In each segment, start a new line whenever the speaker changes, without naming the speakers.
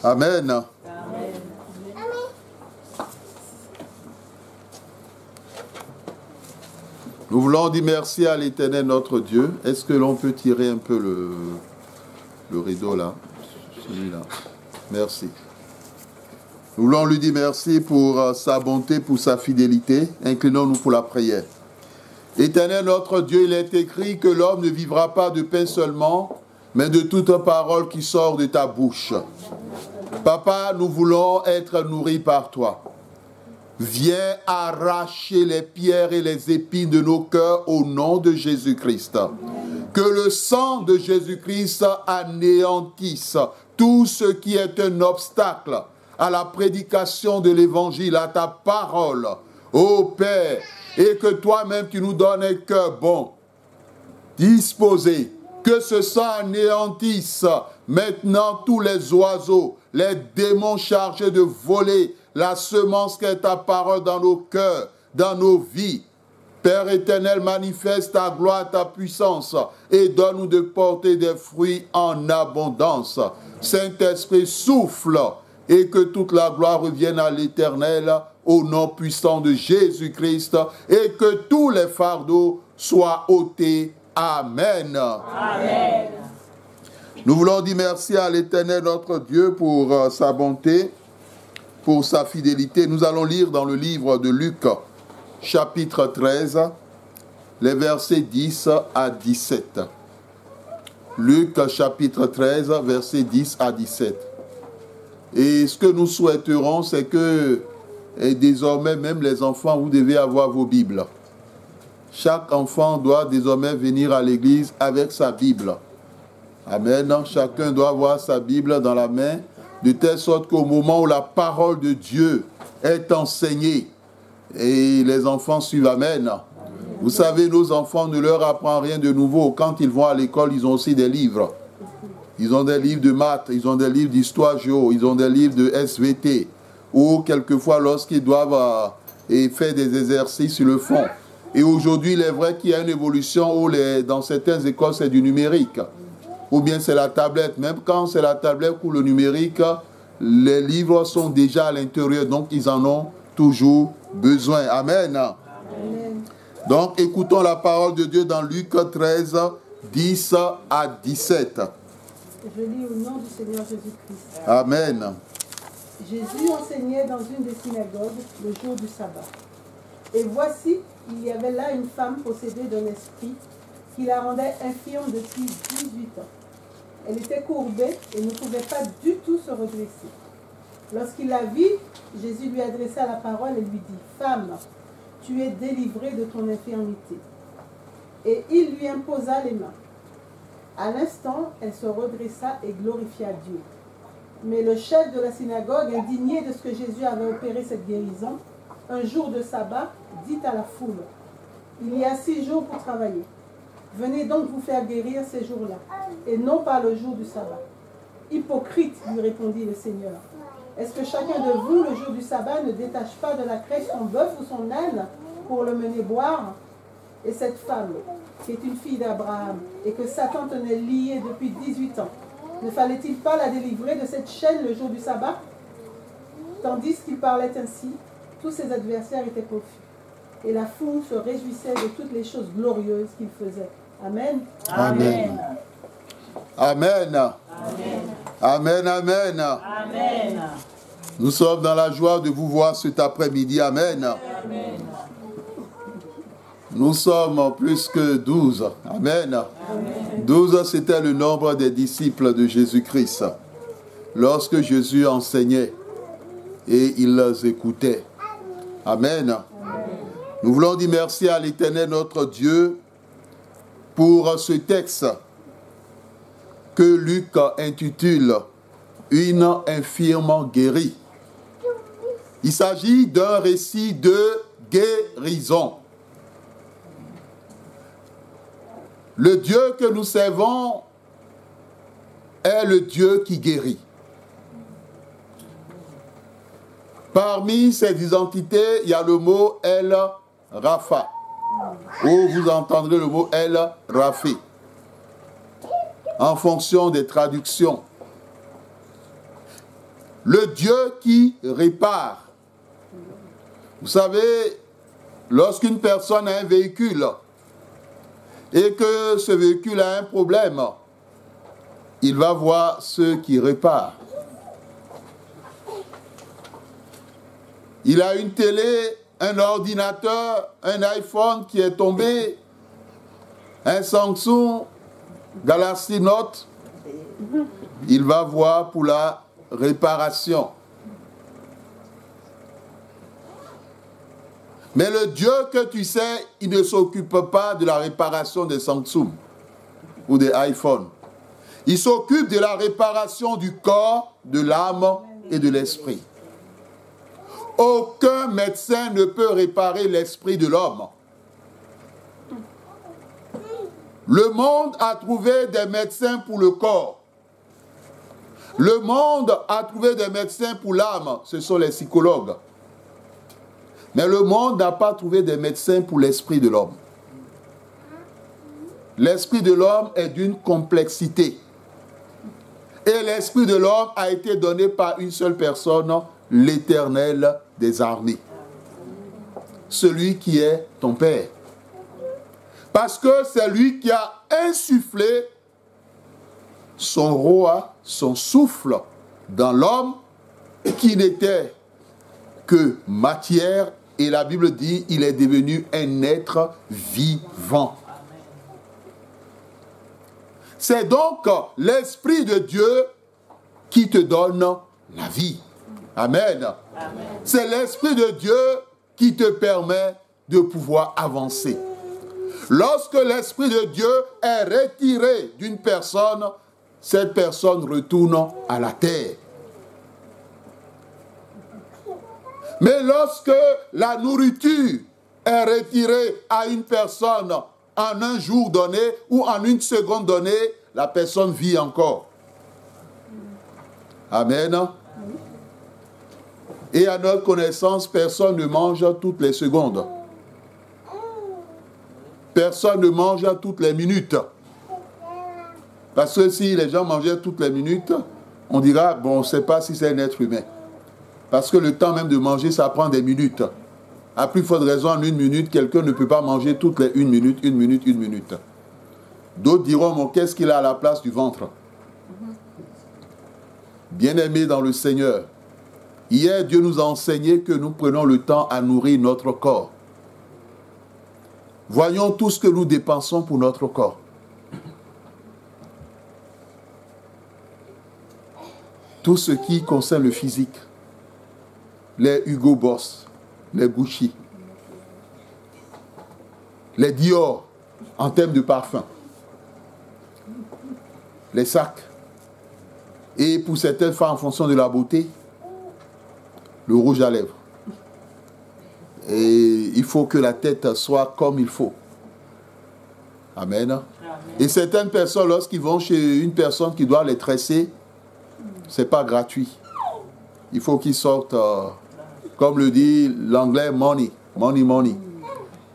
Amen.
Amen.
Nous voulons dire merci à l'Éternel notre Dieu. Est-ce que l'on peut tirer un peu le rideau là? Celui-là. Merci. Nous voulons lui dire merci pour sa bonté, pour sa fidélité. Inclinons-nous pour la prière. Éternel notre Dieu, il est écrit que l'homme ne vivra pas de pain seulement, mais de toute parole qui sort de ta bouche. Papa, nous voulons être nourris par toi. Viens arracher les pierres et les épines de nos cœurs au nom de Jésus-Christ. Que le sang de Jésus-Christ anéantisse tout ce qui est un obstacle à la prédication de l'Évangile, à ta parole, ô Père, et que toi-même tu nous donnes un cœur bon, disposé, que ce sang anéantisse maintenant tous les oiseaux, les démons chargés de voler la semence qu'est ta parole dans nos cœurs, dans nos vies. Père éternel, manifeste ta gloire, ta puissance et donne-nous de porter des fruits en abondance. Saint-Esprit, souffle et que toute la gloire revienne à l'Éternel au nom puissant de Jésus-Christ et que tous les fardeaux soient ôtés. Amen.
Amen.
Nous voulons dire merci à l'Éternel notre Dieu pour sa bonté, pour sa fidélité. Nous allons lire dans le livre de Luc, chapitre 13, les versets 10 à 17. Luc, chapitre 13, versets 10 à 17. Et ce que nous souhaiterons, c'est que désormais, même les enfants, vous devez avoir vos Bibles. Chaque enfant doit désormais venir à l'église avec sa Bible. Amen. Chacun doit avoir sa Bible dans la main, de telle sorte qu'au moment où la parole de Dieu est enseignée, et les enfants suivent. Amen. Vous savez, nos enfants ne leur apprend rien de nouveau. Quand ils vont à l'école, ils ont aussi des livres. Ils ont des livres de maths, ils ont des livres d'histoire géo, ils ont des livres de SVT. Ou quelquefois, lorsqu'ils doivent faire des exercices, ils le font. Et aujourd'hui, il est vrai qu'il y a une évolution où dans certaines écoles, c'est du numérique. Ou bien c'est la tablette. Même quand c'est la tablette ou le numérique, les livres sont déjà à l'intérieur. Donc, ils en ont toujours besoin. Amen. Amen. Donc, écoutons la parole de Dieu dans Luc 13, 10 à 17.
Je lis au nom du Seigneur Jésus-Christ.
Amen.
Jésus enseignait dans une des synagogues le jour du sabbat. Et voici, il y avait là une femme possédée d'un esprit qui la rendait infirme depuis 18 ans. Elle était courbée et ne pouvait pas du tout se redresser. Lorsqu'il la vit, Jésus lui adressa la parole et lui dit « Femme, tu es délivrée de ton infirmité. » Et il lui imposa les mains. À l'instant, elle se redressa et glorifia Dieu. Mais le chef de la synagogue, indigné de ce que Jésus avait opéré cette guérison, un jour de sabbat, dit à la foule, « Il y a 6 jours pour travailler. Venez donc vous faire guérir ces jours-là, et non pas le jour du sabbat. » « Hypocrite, lui répondit le Seigneur. Est-ce que chacun de vous, le jour du sabbat, ne détache pas de la crèche son bœuf ou son âne pour le mener boire? Et cette femme, qui est une fille d'Abraham, et que Satan tenait liée depuis 18 ans, ne fallait-il pas la délivrer de cette chaîne le jour du sabbat? Tandis qu'il parlait ainsi, tous ses adversaires étaient confus. Et la foule se réjouissait de toutes les choses glorieuses qu'il faisait. Amen.
Amen. Amen. Amen. Amen.
Amen.
Nous sommes dans la joie de vous voir cet après-midi. Amen.
Amen.
Nous sommes plus que 12. Amen.
Amen.
12, c'était le nombre des disciples de Jésus-Christ. Lorsque Jésus enseignait et ils les écoutaient. Amen. Amen. Nous voulons dire merci à l'Éternel notre Dieu pour ce texte que Luc intitule « Une infirme guérie ». Il s'agit d'un récit de guérison. Le Dieu que nous servons est le Dieu qui guérit. Parmi ces identités, il y a le mot El Rapha, où vous entendrez le mot El Raphi, en fonction des traductions. le Dieu qui répare. Vous savez, lorsqu'une personne a un véhicule et que ce véhicule a un problème, il va voir ceux qui réparent. Il a une télé, un ordinateur, un iPhone qui est tombé, un Samsung Galaxy Note, il va voir pour la réparation. Mais le Dieu que tu sais, il ne s'occupe pas de la réparation des Samsung ou des iPhones. Il s'occupe de la réparation du corps, de l'âme et de l'esprit. Aucun médecin ne peut réparer l'esprit de l'homme. Le monde a trouvé des médecins pour le corps. Le monde a trouvé des médecins pour l'âme. Ce sont les psychologues. Mais le monde n'a pas trouvé des médecins pour l'esprit de l'homme. L'esprit de l'homme est d'une complexité. Et l'esprit de l'homme a été donné par une seule personne, l'Éternel des armées. Celui qui est ton Père. Parce que c'est lui qui a insufflé son roi, son souffle dans l'homme qui n'était que matière. Et la Bible dit, il est devenu un être vivant. C'est donc l'Esprit de Dieu qui te donne la vie. Amen. Amen. C'est l'Esprit de Dieu qui te permet de pouvoir avancer. Lorsque l'Esprit de Dieu est retiré d'une personne, cette personne retourne à la terre. Mais lorsque la nourriture est retirée à une personne en un jour donné ou en une seconde donnée, la personne vit encore. Amen. Et à notre connaissance, personne ne mange toutes les secondes. Personne ne mange toutes les minutes. Parce que si les gens mangeaient toutes les minutes, on dira, bon, on ne sait pas si c'est un être humain. Parce que le temps même de manger, ça prend des minutes. À plus forte raison, en une minute, quelqu'un ne peut pas manger toutes les une minute. D'autres diront, bon, qu'est-ce qu'il a à la place du ventre? Bien-aimés dans le Seigneur, hier, Dieu nous a enseigné que nous prenons le temps à nourrir notre corps. Voyons tout ce que nous dépensons pour notre corps. Tout ce qui concerne le physique. Les Hugo Boss, les Gucci, les Dior en termes de parfum, les sacs. Et pour certaines femmes, en fonction de la beauté, le rouge à lèvres. Et il faut que la tête soit comme il faut. Amen. Amen. Et certaines personnes, lorsqu'ils vont chez une personne qui doit les tresser, ce n'est pas gratuit. Il faut qu'ils sortent, comme le dit l'anglais, money. Il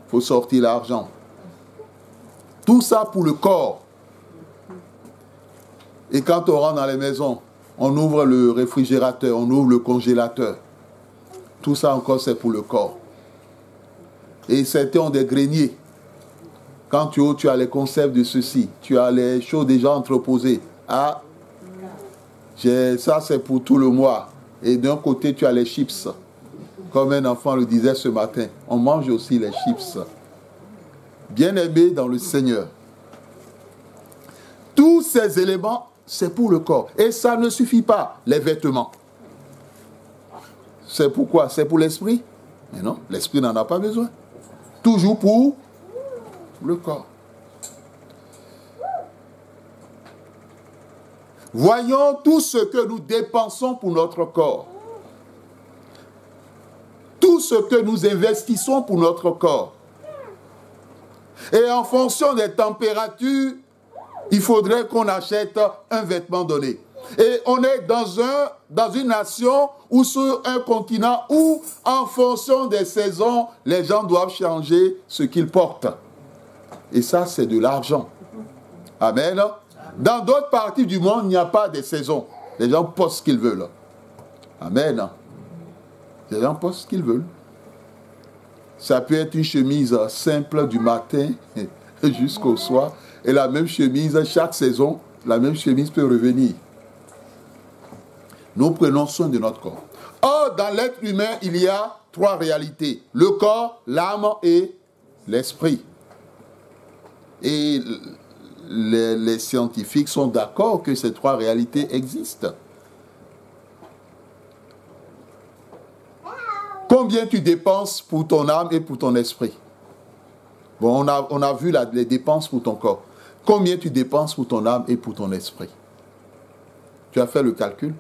faut sortir l'argent. Tout ça pour le corps. Et quand on rentre dans les maisons, on ouvre le réfrigérateur, on ouvre le congélateur. Tout ça encore, c'est pour le corps. Et certains ont des greniers. Quand tu ouvres, tu as les conserves de ceci. Tu as les choses déjà entreposées. Ah, ça c'est pour tout le mois. Et d'un côté, tu as les chips. Comme un enfant le disait ce matin, on mange aussi les chips. Bien-aimés dans le Seigneur. Tous ces éléments, c'est pour le corps. Et ça ne suffit pas, les vêtements. C'est pourquoi? C'est pour l'esprit? Mais non, l'esprit n'en a pas besoin. Toujours pour le corps. Voyons tout ce que nous dépensons pour notre corps. Tout ce que nous investissons pour notre corps. Et en fonction des températures, il faudrait qu'on achète un vêtement donné. Et on est dans une nation ou sur un continent où, en fonction des saisons, les gens doivent changer ce qu'ils portent. Et ça, c'est de l'argent. Amen. Dans d'autres parties du monde, il n'y a pas de saison. Les gens portent ce qu'ils veulent. Amen. Les gens pensent ce qu'ils veulent. Ça peut être une chemise simple du matin jusqu'au soir. Et la même chemise, chaque saison, la même chemise peut revenir. Nous prenons soin de notre corps. Or, dans l'être humain, il y a 3 réalités. Le corps, l'âme et l'esprit. Et les scientifiques sont d'accord que ces 3 réalités existent. Combien tu dépenses pour ton âme et pour ton esprit? Bon, on a vu les dépenses pour ton corps. Combien tu dépenses pour ton âme et pour ton esprit? Tu as fait le calcul?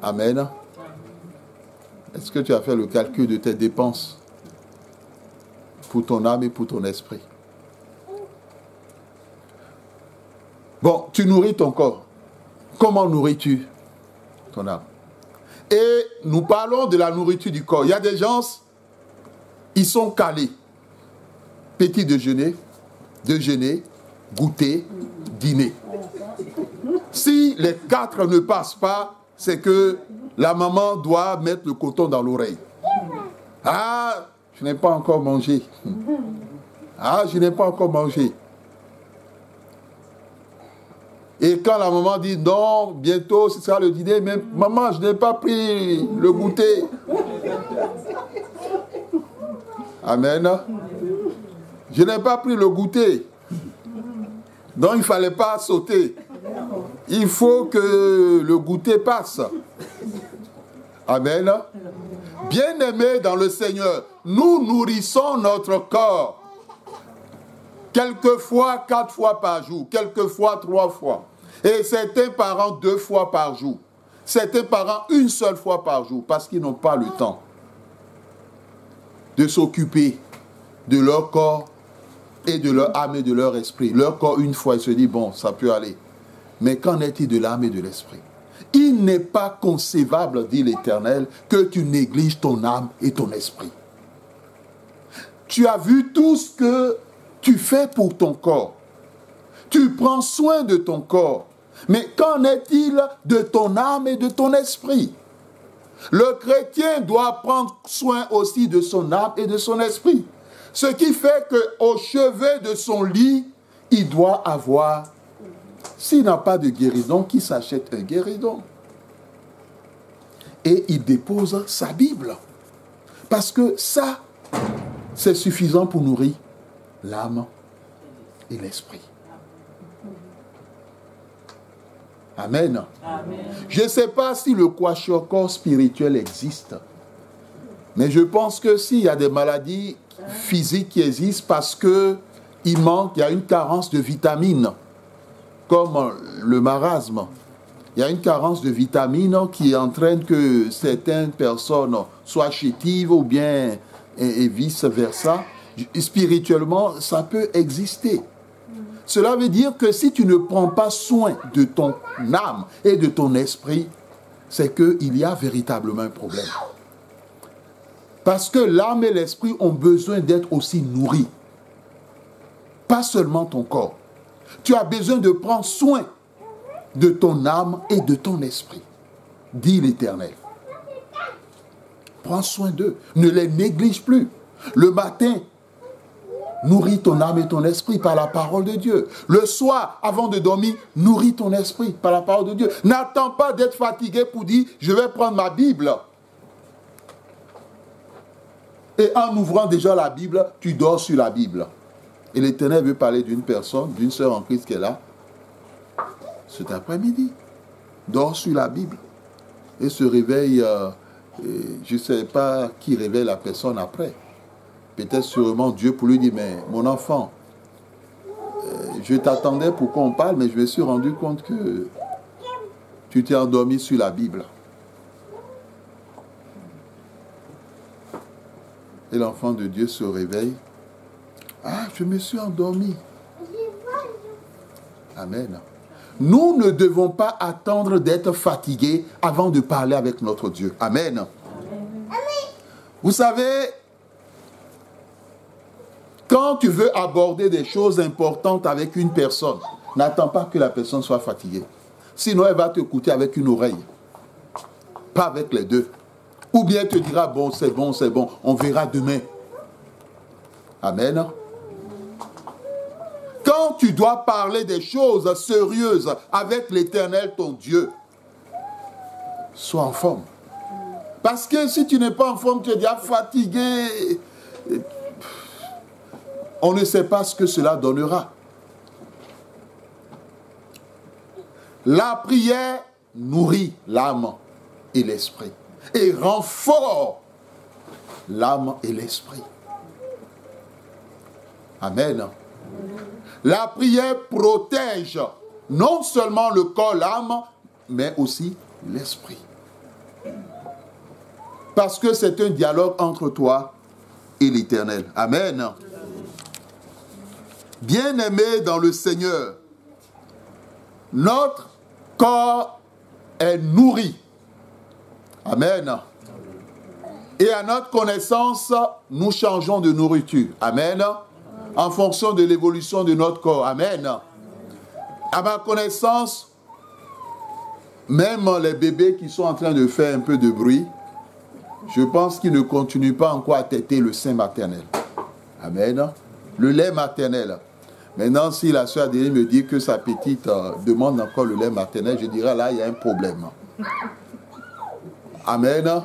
Amen. Est-ce que tu as fait le calcul de tes dépenses pour ton âme et pour ton esprit? Bon, tu nourris ton corps. Comment nourris-tu ton âme? Et nous parlons de la nourriture du corps. Il y a des gens, ils sont calés. Petit déjeuner, goûter, dîner. Si les 4 ne passent pas, c'est que la maman doit mettre le coton dans l'oreille. Ah, je n'ai pas encore mangé. Ah, je n'ai pas encore mangé. Et quand la maman dit non, bientôt ce sera le dîner, mais maman, je n'ai pas pris le goûter. Amen. Je n'ai pas pris le goûter. Donc il ne fallait pas sauter. Il faut que le goûter passe. Amen. Bien-aimés dans le Seigneur, nous nourrissons notre corps. Quelquefois 4 fois par jour, quelquefois 3 fois. Et certains parents 2 fois par jour. Certains parents 1 seule fois par jour parce qu'ils n'ont pas le temps de s'occuper de leur corps et de leur âme et de leur esprit. Leur corps, une fois, il se dit, bon, ça peut aller. Mais qu'en est-il de l'âme et de l'esprit? Il n'est pas concevable, dit l'Éternel, que tu négliges ton âme et ton esprit. Tu as vu tout ce que tu fais pour ton corps. Tu prends soin de ton corps. Mais qu'en est-il de ton âme et de ton esprit? Le chrétien doit prendre soin aussi de son âme et de son esprit. Ce qui fait qu'au chevet de son lit, il doit avoir, s'il n'a pas de guéridon, qu'il s'achète un guéridon. Et il dépose sa Bible. Parce que ça, c'est suffisant pour nourrir l'âme et l'esprit. Amen.
Amen.
Je ne sais pas si le kwashiorkor spirituel existe. Mais je pense que s'il y a des maladies physiques qui existent parce qu'il y a une carence de vitamines, comme le marasme. Il y a une carence de vitamines qui entraîne que certaines personnes soient chétives ou bien et vice-versa. Spirituellement, ça peut exister. Cela veut dire que si tu ne prends pas soin de ton âme et de ton esprit, c'est qu'il y a véritablement un problème. Parce que l'âme et l'esprit ont besoin d'être aussi nourris. Pas seulement ton corps. Tu as besoin de prendre soin de ton âme et de ton esprit, dit l'Éternel. Prends soin d'eux. Ne les néglige plus. Le matin, nourris ton âme et ton esprit par la parole de Dieu. Le soir, avant de dormir, nourris ton esprit par la parole de Dieu. N'attends pas d'être fatigué pour dire, je vais prendre ma Bible. Et en ouvrant déjà la Bible, tu dors sur la Bible. Et l'Éternel veut parler d'une personne, d'une sœur en Christ qui est là, cet après-midi. Dors sur la Bible. Et se réveille, je ne sais pas qui réveille la personne après. Peut-être sûrement Dieu pour lui dire, mais mon enfant, je t'attendais pour qu'on parle, mais je me suis rendu compte que tu t'es endormi sur la Bible. Et l'enfant de Dieu se réveille. Ah, je me suis endormi. Amen. Nous ne devons pas attendre d'être fatigués avant de parler avec notre Dieu. Amen. Amen. Vous savez, quand tu veux aborder des choses importantes avec une personne, n'attends pas que la personne soit fatiguée. Sinon, elle va t'écouter avec une oreille. Pas avec les deux. Ou bien elle te dira, bon, c'est bon, on verra demain. Amen. Quand tu dois parler des choses sérieuses avec l'Éternel, ton Dieu, sois en forme. Parce que si tu n'es pas en forme, tu es déjà fatigué. On ne sait pas ce que cela donnera. La prière nourrit l'âme et l'esprit et rend fort l'âme et l'esprit. Amen. La prière protège non seulement le corps, l'âme, mais aussi l'esprit. Parce que c'est un dialogue entre toi et l'Éternel. Amen. Bien-aimés dans le Seigneur, notre corps est nourri. Amen. Et à notre connaissance, nous changeons de nourriture. Amen. En fonction de l'évolution de notre corps. Amen. À ma connaissance, même les bébés qui sont en train de faire un peu de bruit, je pense qu'ils ne continuent pas encore à téter le sein maternel. Amen. Le lait maternel. Maintenant, si la soeur Adélie me dit que sa petite demande encore le lait maternel, je dirais là, il y a un problème. Amen.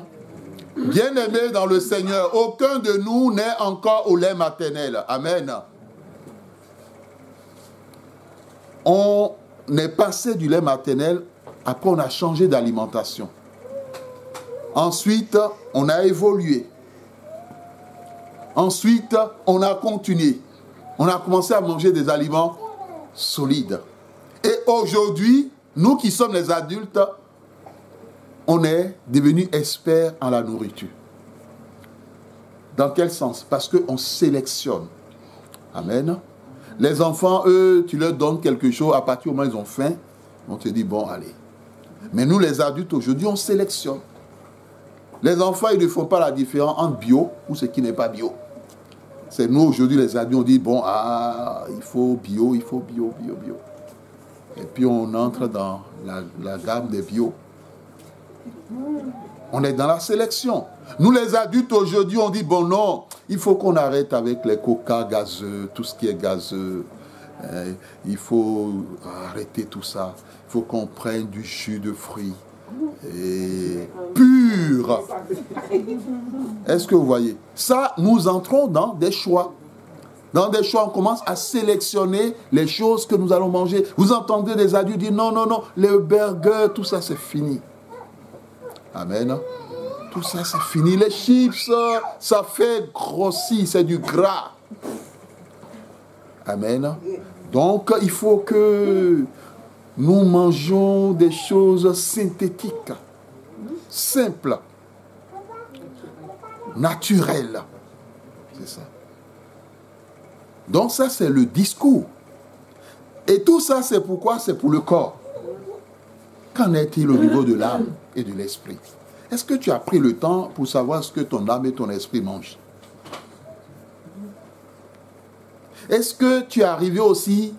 Bien-aimés dans le Seigneur, aucun de nous n'est encore au lait maternel. Amen. On est passé du lait maternel, après on a changé d'alimentation. Ensuite, on a évolué. Ensuite, on a continué. On a commencé à manger des aliments solides. Et aujourd'hui, nous qui sommes les adultes, on est devenus experts en la nourriture. Dans quel sens? Parce qu'on sélectionne. Amen. Les enfants, eux, tu leur donnes quelque chose, à partir du moment où ils ont faim, on te dit, bon, allez. Mais nous, les adultes, aujourd'hui, on sélectionne. Les enfants, ils ne font pas la différence entre bio ou ce qui n'est pas bio. C'est nous, aujourd'hui, les adultes, on dit, bon, il faut bio. Et puis, on entre dans la gamme des bio. On est dans la sélection. Nous, les adultes, aujourd'hui, on dit, bon, non, il faut qu'on arrête avec les coca gazeux, tout ce qui est gazeux. Il faut arrêter tout ça. Il faut qu'on prenne du jus de fruits. Et pur. Est-ce que vous voyez? Ça, nous entrons dans des choix. Dans des choix, on commence à sélectionner les choses que nous allons manger. Vous entendez des adultes dire, non, les burgers, tout ça, c'est fini. Amen. Tout ça, c'est fini. Les chips, ça fait grossir, c'est du gras. Amen. Donc, il faut que nous mangeons des choses synthétiques, simples, naturelles. C'est ça. Donc, ça, c'est le discours. Et tout ça, c'est pourquoi? C'est pour le corps. Qu'en est-il au niveau de l'âme et de l'esprit? Est-ce que tu as pris le temps pour savoir ce que ton âme et ton esprit mangent? Est-ce que tu es arrivé aussi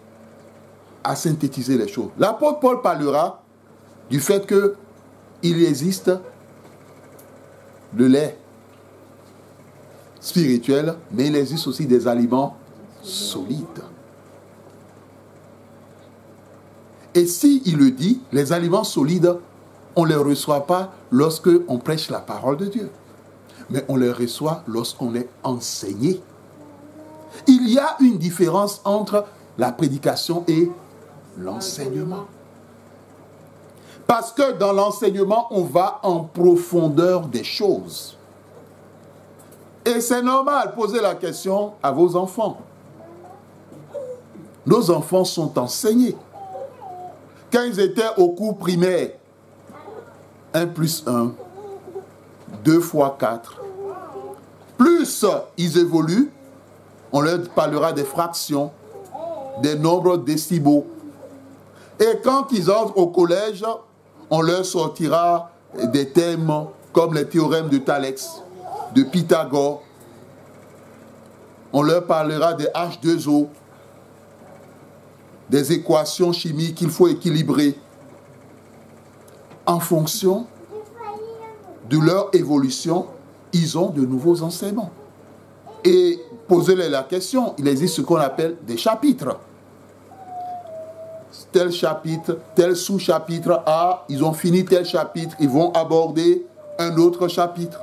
à synthétiser les choses? L'apôtre Paul parlera du fait qu'il existe le lait spirituel, mais il existe aussi des aliments solides. Et s'il le dit, les aliments solides, on ne les reçoit pas lorsqu'on prêche la parole de Dieu. Mais on les reçoit lorsqu'on est enseigné. Il y a une différence entre la prédication et l'enseignement. Parce que dans l'enseignement, on va en profondeur des choses. Et c'est normal, posez la question à vos enfants. Nos enfants sont enseignés. Quand ils étaient au cours primaire, 1 plus 1, 2 fois 4, plus ils évoluent, on leur parlera des fractions, des nombres décimaux. Et quand ils entrent au collège, on leur sortira des thèmes comme les théorèmes de Thalès, de Pythagore. On leur parlera des H2O, des équations chimiques qu'il faut équilibrer. en fonction de leur évolution, ils ont de nouveaux enseignements. Et posez-leur la question, il existe ce qu'on appelle des chapitres. Tel chapitre, tel sous-chapitre A, ils ont fini tel chapitre, ils vont aborder un autre chapitre.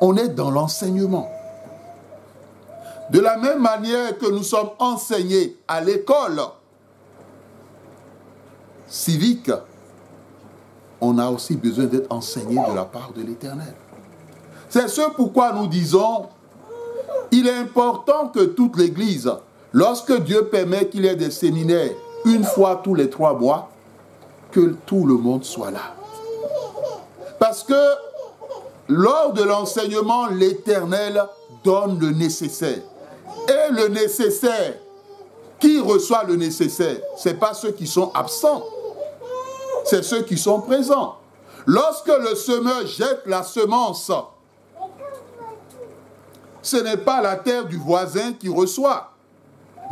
On est dans l'enseignement. De la même manière que nous sommes enseignés à l'école civique, on a aussi besoin d'être enseigné de la part de l'Éternel. C'est ce pourquoi nous disons, il est important que toute l'Église, lorsque Dieu permet qu'il y ait des séminaires, une fois tous les 3 mois, que tout le monde soit là. Parce que lors de l'enseignement, l'Éternel donne le nécessaire. Et le nécessaire, qui reçoit le nécessaire? Ce n'est pas ceux qui sont absents, c'est ceux qui sont présents. Lorsque le semeur jette la semence, ce n'est pas la terre du voisin qui reçoit,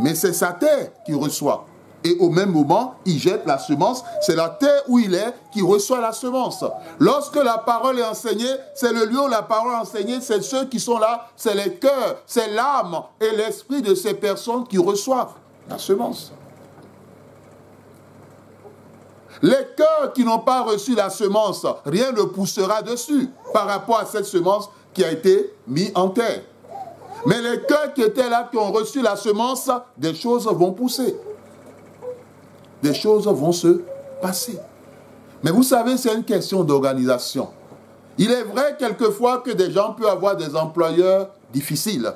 mais c'est sa terre qui reçoit. Et au même moment, il jette la semence, c'est la terre où il est qui reçoit la semence. Lorsque la parole est enseignée, c'est le lieu où la parole est enseignée, c'est ceux qui sont là, c'est les cœurs, c'est l'âme et l'esprit de ces personnes qui reçoivent la semence. Les cœurs qui n'ont pas reçu la semence, rien ne poussera dessus par rapport à cette semence qui a été mise en terre. Mais les cœurs qui étaient là, qui ont reçu la semence, des choses vont pousser. Des choses vont se passer. Mais vous savez, c'est une question d'organisation. Il est vrai quelquefois que des gens peuvent avoir des employeurs difficiles.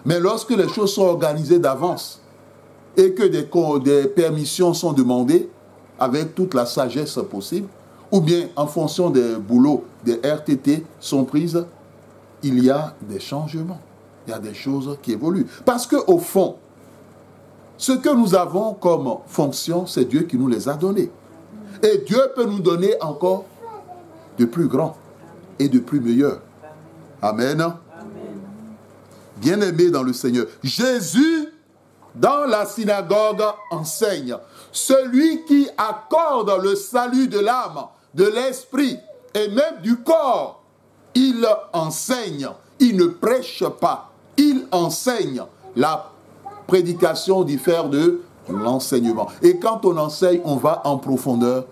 Mais lorsque les choses sont organisées d'avance et que des permissions sont demandées avec toute la sagesse possible, ou bien en fonction des boulots, des RTT sont prises, il y a des changements. Il y a des choses qui évoluent. Parce qu'au fond, ce que nous avons comme fonction, c'est Dieu qui nous les a donnés. Et Dieu peut nous donner encore de plus grands et de plus meilleurs. Amen. Amen. Bien-aimés dans le Seigneur, Jésus, dans la synagogue, enseigne. Celui qui accorde le salut de l'âme, de l'esprit et même du corps, il enseigne. Il ne prêche pas. Il enseigne. La prédication diffère de l'enseignement. Et quand on enseigne, on va en profondeur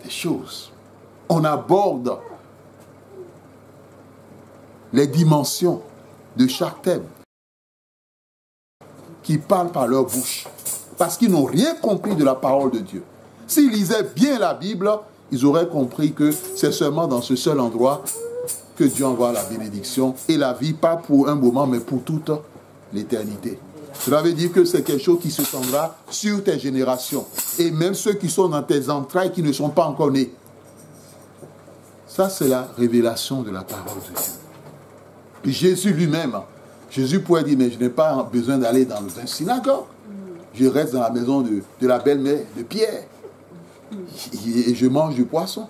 des choses. On aborde les dimensions de chaque thème qui parlent par leur bouche. Parce qu'ils n'ont rien compris de la parole de Dieu. S'ils lisaient bien la Bible, ils auraient compris que c'est seulement dans ce seul endroit que Dieu envoie la bénédiction et la vie, pas pour un moment, mais pour toute l'éternité. Cela veut dire que c'est quelque chose qui se tendra sur tes générations. Et même ceux qui sont dans tes entrailles, qui ne sont pas encore nés. Ça, c'est la révélation de la parole de Dieu. Et Jésus lui-même, Jésus pourrait dire, mais je n'ai pas besoin d'aller dans une synagogue. Je reste dans la maison de la belle-mère de Pierre. Et je mange du poisson.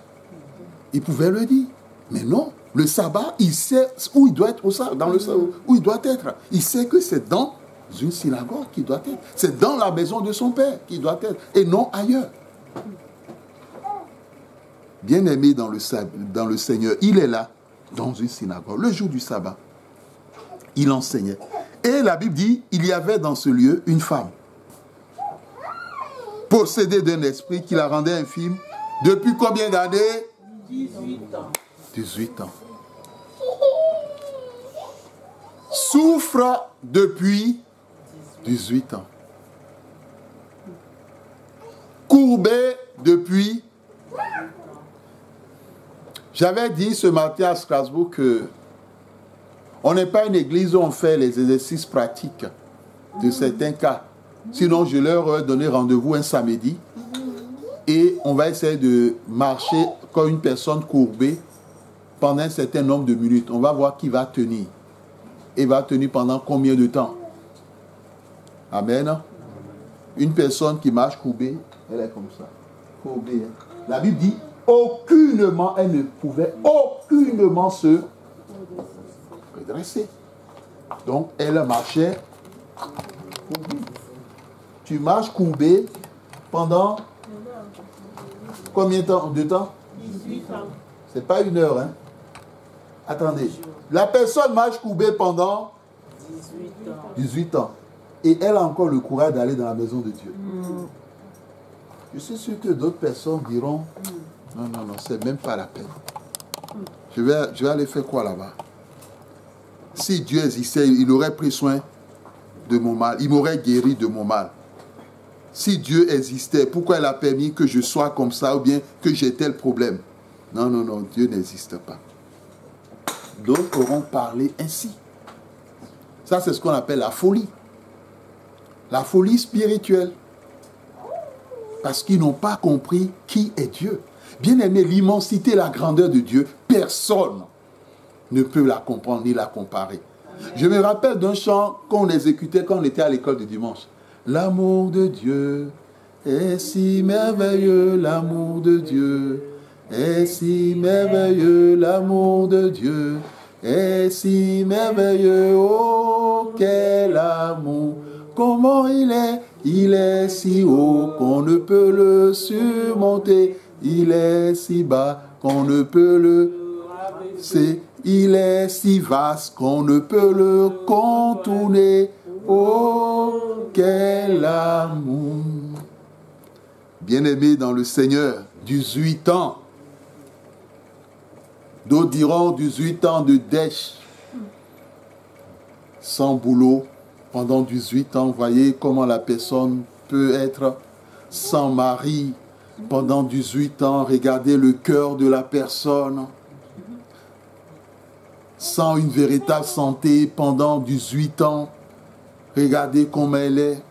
Il pouvait le dire. Mais non, le sabbat, il sait où il doit être, où il doit être. Il sait que c'est dans une synagogue qu'il doit être. C'est dans la maison de son père qu'il doit être. Et non ailleurs. Bien-aimé dans le Seigneur, il est là, dans une synagogue, le jour du sabbat. Il enseignait. Et la Bible dit, il y avait dans ce lieu une femme, possédée d'un esprit qui la rendait infime. Depuis combien d'années?
18 ans.
18 ans. Souffre depuis 18 ans. Courbé depuis. J'avais dit ce matin à Strasbourg que on n'est pas une église où on fait les exercices pratiques de certains cas. Sinon, je leur ai donné rendez-vous un samedi et on va essayer de marcher comme une personne courbée pendant un certain nombre de minutes. On va voir qui va tenir. Et va tenir pendant combien de temps? Amen. Une personne qui marche courbée, elle est comme ça. Courbée. La Bible dit, aucunement, elle ne pouvait aucunement se redresser. Donc, elle marchait courbée. Tu marches courbée pendant Combien de temps?
18 ans.
C'est pas 1 heure, hein? Attendez. La personne marche courbée pendant
18 ans.
18 ans. Et elle a encore le courage d'aller dans la maison de Dieu. Je suis sûr que d'autres personnes diront, non, non, non, c'est même pas la peine. Je vais aller faire quoi là-bas? Si Dieu existait, il aurait pris soin de mon mal. Il m'aurait guéri de mon mal. Si Dieu existait, pourquoi il a permis que je sois comme ça ou bien que j'ai tel problème? Non, non, non, Dieu n'existe pas. D'autres auront parlé ainsi. Ça, c'est ce qu'on appelle la folie. La folie spirituelle. Parce qu'ils n'ont pas compris qui est Dieu. Bien aimé, l'immensité, la grandeur de Dieu, personne ne peut la comprendre ni la comparer. Je me rappelle d'un chant qu'on exécutait quand on était à l'école du dimanche. L'amour de Dieu est si merveilleux, l'amour de Dieu est si merveilleux, l'amour de Dieu est si merveilleux, oh quel amour, comment il est si haut qu'on ne peut le surmonter, il est si bas qu'on ne peut le rabaisser, il est si vaste qu'on ne peut le contourner, oh quel amour. Bien-aimé dans le Seigneur, 18 ans. D'autres diront 18 ans de dèche. Sans boulot, pendant 18 ans, voyez comment la personne peut être sans mari. Pendant 18 ans, regardez le cœur de la personne. Sans une véritable santé pendant 18 ans. Regardez comment elle est.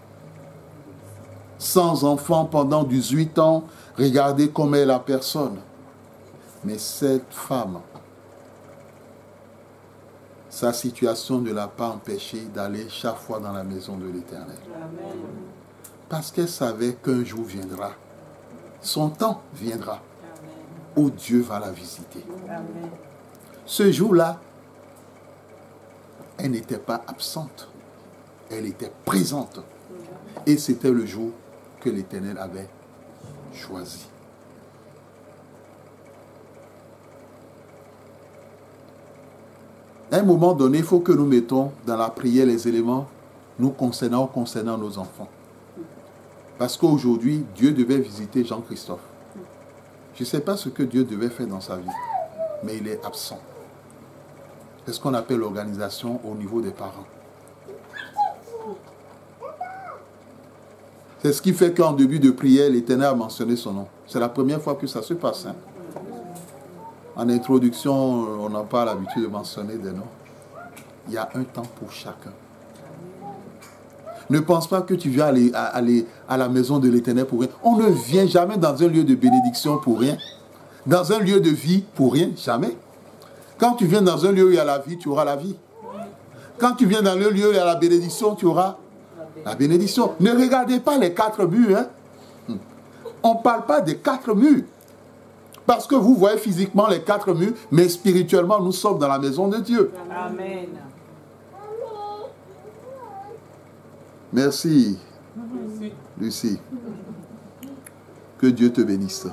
Sans enfant pendant 18 ans. Regardez comment est la personne. Mais cette femme, sa situation ne l'a pas empêchée d'aller chaque fois dans la maison de l'Éternel. Parce qu'elle savait qu'un jour viendra. Son temps viendra. Où Dieu va la visiter. Amen. Ce jour-là, elle n'était pas absente. Elle était présente. Et c'était le jour que l'Éternel avait choisi. À un moment donné, il faut que nous mettons dans la prière les éléments nous concernant nos enfants. Parce qu'aujourd'hui, Dieu devait visiter Jean-Christophe. Je ne sais pas ce que Dieu devait faire dans sa vie, mais il est absent. C'est ce qu'on appelle l'organisation au niveau des parents. C'est ce qui fait qu'en début de prière, l'Éternel a mentionné son nom. C'est la première fois que ça se passe. Hein? En introduction, on n'a pas l'habitude de mentionner des noms. Il y a un temps pour chacun. Ne pense pas que tu viens aller à la maison de l'Éternel pour rien. On ne vient jamais dans un lieu de bénédiction pour rien. Dans un lieu de vie pour rien, jamais. Quand tu viens dans un lieu où il y a la vie, tu auras la vie. Quand tu viens dans le lieu où il y a la bénédiction, tu auras la bénédiction. Ne regardez pas les 4 murs. Hein? On ne parle pas des 4 murs. Parce que vous voyez physiquement les 4 murs, mais spirituellement, nous sommes dans la maison de Dieu.
Amen.
Merci, Lucie. Que Dieu te bénisse.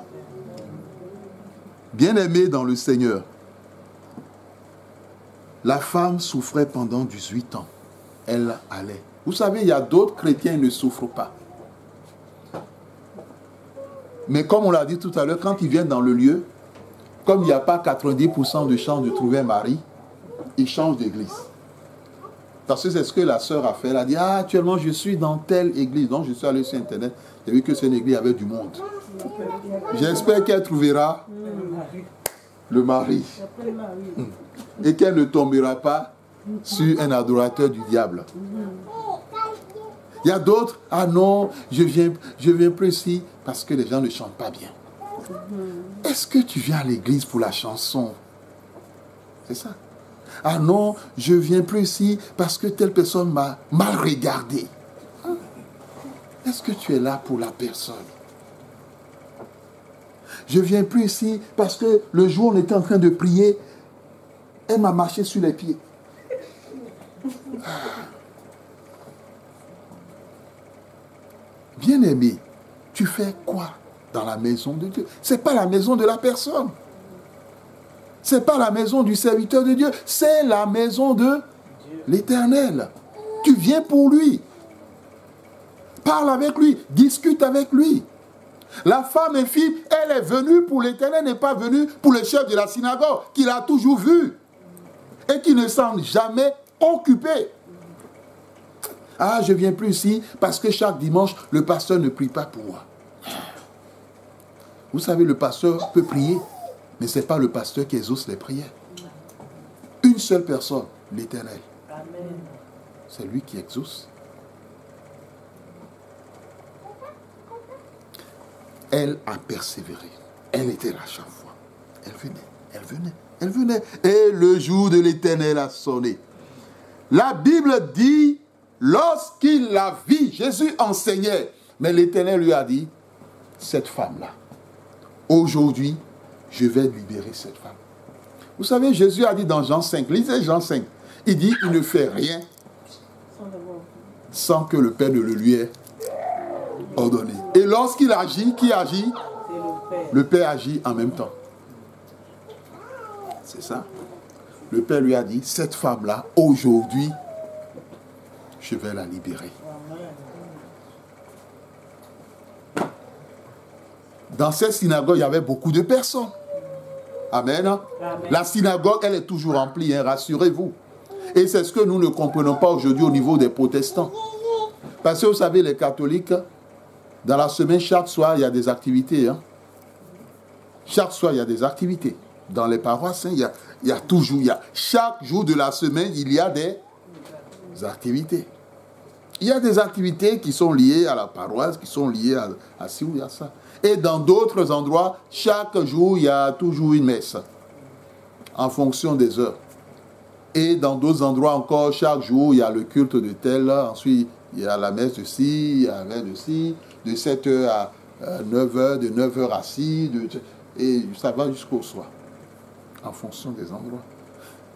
Bien-aimée dans le Seigneur, la femme souffrait pendant 18 ans. Elle allait. Vous savez, il y a d'autres chrétiens qui ne souffrent pas. Mais comme on l'a dit tout à l'heure, quand ils viennent dans le lieu, comme il n'y a pas 90% de chance de trouver un mari, ils changent d'église. Parce que c'est ce que la sœur a fait. Elle a dit, actuellement je suis dans telle église. Donc je suis allé sur Internet, j'ai vu que c'est une église avec du monde. J'espère qu'elle trouvera le mari. Et qu'elle ne tombera pas sur un adorateur du diable. Il y a d'autres, non, je viens plus ici parce que les gens ne chantent pas bien. Est-ce que tu viens à l'église pour la chanson? C'est ça. Non, je viens plus ici parce que telle personne m'a mal regardé. Est-ce que tu es là pour la personne? Je viens plus ici parce que le jour où on était en train de prier, elle m'a marché sur les pieds. Bien-aimé, tu fais quoi dans la maison de Dieu. Ce n'est pas la maison de la personne. Ce n'est pas la maison du serviteur de Dieu. C'est la maison de l'Éternel. Tu viens pour lui. Parle avec lui. Discute avec lui. La femme infime, elle est venue pour l'Éternel, n'est pas venue pour le chef de la synagogue, qu'il a toujours vu. Et qui ne s'en jamais occupé. Ah, je ne viens plus ici parce que chaque dimanche, le pasteur ne prie pas pour moi. Vous savez, le pasteur peut prier, mais ce n'est pas le pasteur qui exauce les prières. Une seule personne, l'Éternel. C'est lui qui exauce. Elle a persévéré. Elle était là chaque fois. Elle venait, elle venait, elle venait. Et le jour de l'Éternel a sonné. La Bible dit, lorsqu'il la vit, Jésus enseignait. Mais l'Éternel lui a dit, cette femme-là, aujourd'hui, je vais libérer cette femme. Vous savez, Jésus a dit dans Jean 5, lisez Jean 5, il dit, il ne fait rien sans que le Père ne le lui ait ordonné. Et lorsqu'il agit, qui agit? Le Père agit en même temps. C'est ça. Le Père lui a dit, cette femme-là, aujourd'hui, je vais la libérer. Dans cette synagogue, il y avait beaucoup de personnes. Amen. Amen. La synagogue, elle est toujours remplie, hein, rassurez-vous. Et c'est ce que nous ne comprenons pas aujourd'hui au niveau des protestants. Parce que vous savez, les catholiques, dans la semaine, chaque soir, il y a des activités. Hein. Chaque soir, il y a des activités. Dans les paroisses, hein, il y a toujours, chaque jour de la semaine, il y a des activités. Il y a des activités qui sont liées à la paroisse, qui sont liées à ci ou à ça. Et dans d'autres endroits, chaque jour, il y a toujours une messe, en fonction des heures. Et dans d'autres endroits encore, chaque jour, il y a le culte de tel. Ensuite, il y a la messe de ci, il y a la messe de ci, de 7h à 9h, de 9h à 6, et ça va jusqu'au soir, en fonction des endroits.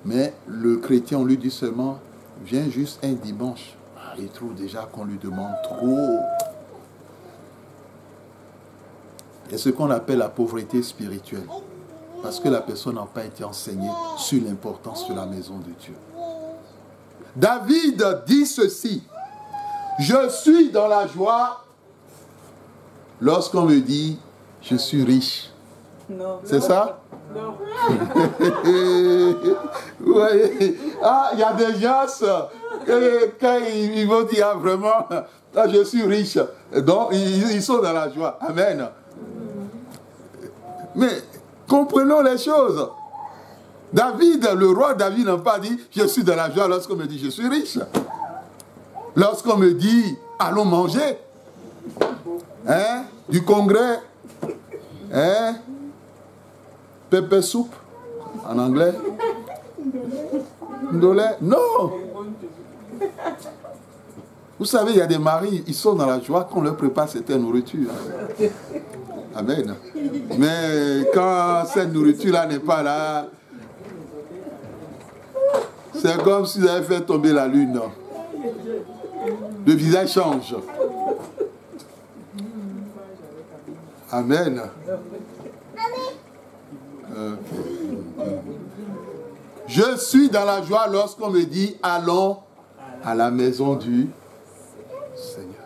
Mais le chrétien, on lui dit seulement, viens juste un dimanche. Il trouve déjà qu'on lui demande trop. Et ce qu'on appelle la pauvreté spirituelle. Parce que la personne n'a pas été enseignée sur l'importance de la maison de Dieu. David dit ceci. Je suis dans la joie lorsqu'on me dit je suis riche.
Non.
C'est ça?
Non.
Vous voyez? Ah, il y a des gens, quand ils vont dire ah, vraiment, ah, je suis riche. Donc, ils sont dans la joie. Amen. Mais comprenons les choses. David, le roi David n'a pas dit je suis dans la joie lorsqu'on me dit je suis riche. Lorsqu'on me dit allons manger, hein, du congrès, hein, pepper soup en anglais, ndolé, non. Vous savez, il y a des maris, ils sont dans la joie qu'on leur prépare certaines nourritures. Amen. Mais quand cette nourriture-là n'est pas là, c'est comme si vous avez fait tomber la lune. Le visage change. Amen. Je suis dans la joie lorsqu'on me dit allons à la maison du Seigneur.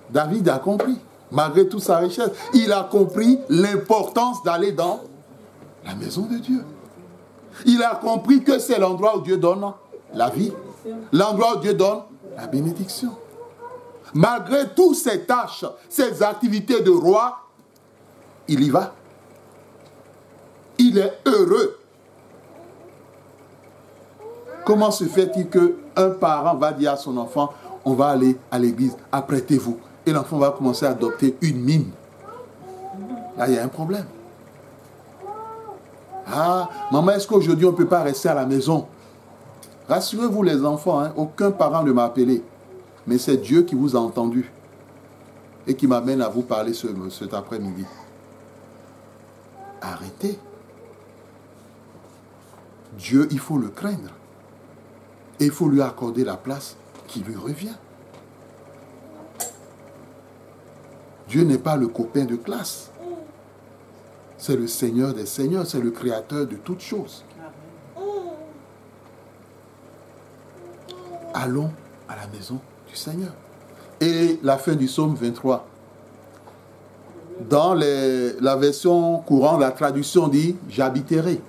David a compris. Malgré toute sa richesse, il a compris l'importance d'aller dans la maison de Dieu. Il a compris que c'est l'endroit où Dieu donne la vie. L'endroit où Dieu donne la bénédiction. Malgré toutes ses tâches, ses activités de roi, il y va. Il est heureux. Comment se fait-il qu'un parent va dire à son enfant, on va aller à l'église, apprêtez-vous. Et l'enfant va commencer à adopter une mine. Là, il y a un problème. Ah, maman, est-ce qu'aujourd'hui, on ne peut pas rester à la maison? Rassurez-vous les enfants, hein, aucun parent ne m'a appelé. Mais c'est Dieu qui vous a entendu. Et qui m'amène à vous parler cet après-midi. Arrêtez. Dieu, il faut le craindre. Et il faut lui accorder la place qui lui revient. Dieu n'est pas le copain de classe. C'est le Seigneur des Seigneurs, c'est le Créateur de toutes choses. Allons à la maison du Seigneur. Et la fin du psaume 23. Dans la version courante, la traduction dit « j'habiterai ».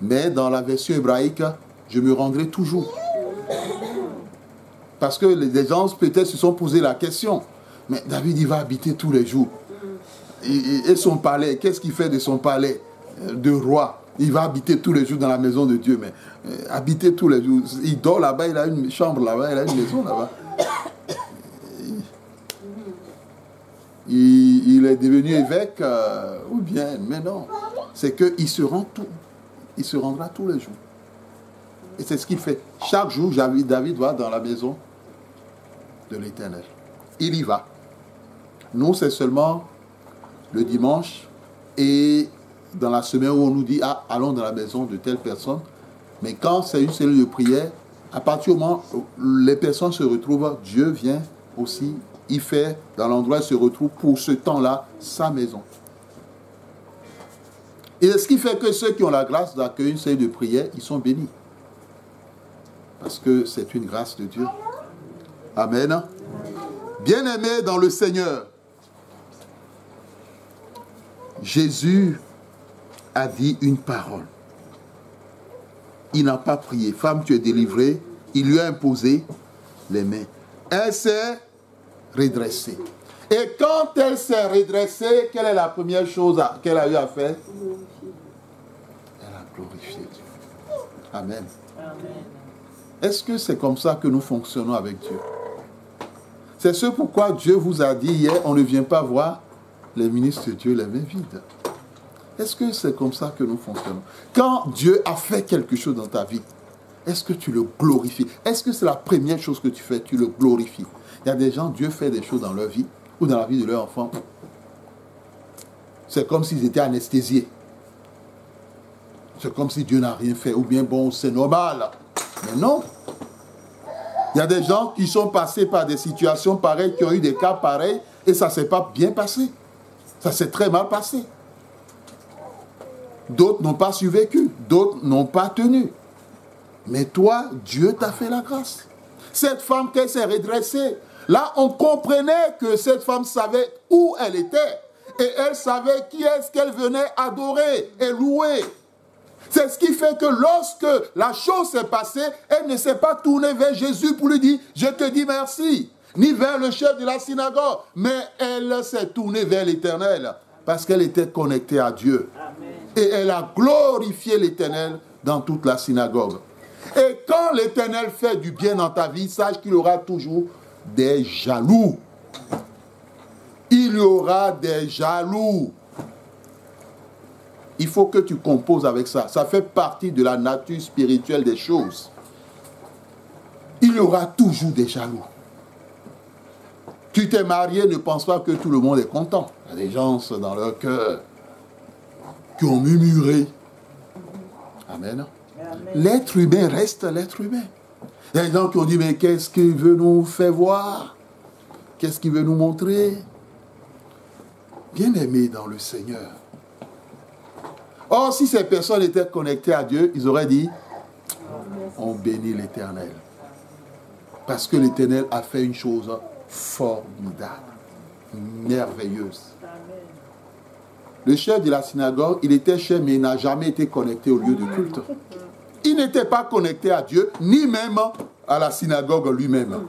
Mais dans la version hébraïque, « je me rendrai toujours ». Parce que les gens peut-être se sont posé la question. Mais David, il va habiter tous les jours. Et son palais, qu'est-ce qu'il fait de son palais de roi? Il va habiter tous les jours dans la maison de Dieu. Mais habiter tous les jours, il dort là-bas, il a une chambre là-bas, il a une maison là-bas. Il est devenu évêque ou bien, mais non. C'est qu'il se rend tout. Il se rendra tous les jours. Et c'est ce qu'il fait. Chaque jour, David va dans la maison de l'Éternel. Il y va. Nous, c'est seulement le dimanche et dans la semaine où on nous dit « Ah, allons dans la maison de telle personne ». Mais quand c'est une cellule de prière, à partir du moment où les personnes se retrouvent, Dieu vient aussi, il fait dans l'endroit où il se retrouve pour ce temps-là sa maison. Et ce qui fait que ceux qui ont la grâce d'accueillir une cellule de prière, ils sont bénis. Parce que c'est une grâce de Dieu. Amen. Bien-aimés dans le Seigneur, Jésus a dit une parole. Il n'a pas prié. Femme, tu es délivrée. Il lui a imposé les mains. Elle s'est redressée. Et quand elle s'est redressée, quelle est la première chose qu'elle a eu à faire? Elle a glorifié Dieu. Amen.
Amen.
Est-ce que c'est comme ça que nous fonctionnons avec Dieu? C'est ce pourquoi Dieu vous a dit hier, on ne vient pas voir les ministres de Dieu les mains vides. Est-ce que c'est comme ça que nous fonctionnons? Quand Dieu a fait quelque chose dans ta vie, est-ce que tu le glorifies? Est-ce que c'est la première chose que tu fais? Tu le glorifies. Il y a des gens, Dieu fait des choses dans leur vie ou dans la vie de leur enfant. C'est comme s'ils étaient anesthésiés. C'est comme si Dieu n'a rien fait. Ou bien, bon, c'est normal. Mais non. Il y a des gens qui sont passés par des situations pareilles, qui ont eu des cas pareils, et ça ne s'est pas bien passé. Ça s'est très mal passé. D'autres n'ont pas survécu, d'autres n'ont pas tenu. Mais toi, Dieu t'a fait la grâce. Cette femme qui s'est redressée, là, on comprenait que cette femme savait où elle était. Et elle savait qui est-ce qu'elle venait adorer et louer. C'est ce qui fait que lorsque la chose s'est passée, elle ne s'est pas tournée vers Jésus pour lui dire « Je te dis merci », ni vers le chef de la synagogue, mais elle s'est tournée vers l'Éternel parce qu'elle était connectée à Dieu.
Amen.
Et elle a glorifié l'Éternel dans toute la synagogue. Et quand l'Éternel fait du bien dans ta vie, sache qu'il y aura toujours des jaloux. Il y aura des jaloux. Il faut que tu composes avec ça. Ça fait partie de la nature spirituelle des choses. Il y aura toujours des jaloux. Tu t'es marié, ne pense pas que tout le monde est content. Il y a des gens dans leur cœur qui ont murmuré. Amen. L'être humain reste l'être humain. Il y a des gens qui ont dit, mais qu'est-ce qu'il veut nous faire voir? Qu'est-ce qu'il veut nous montrer? Bien-aimés dans le Seigneur. Or, si ces personnes étaient connectées à Dieu, ils auraient dit, on bénit l'Éternel. Parce que l'Éternel a fait une chose formidable, merveilleuse. Le chef de la synagogue, il était chef, mais il n'a jamais été connecté au lieu de culte. Il n'était pas connecté à Dieu, ni même à la synagogue lui-même.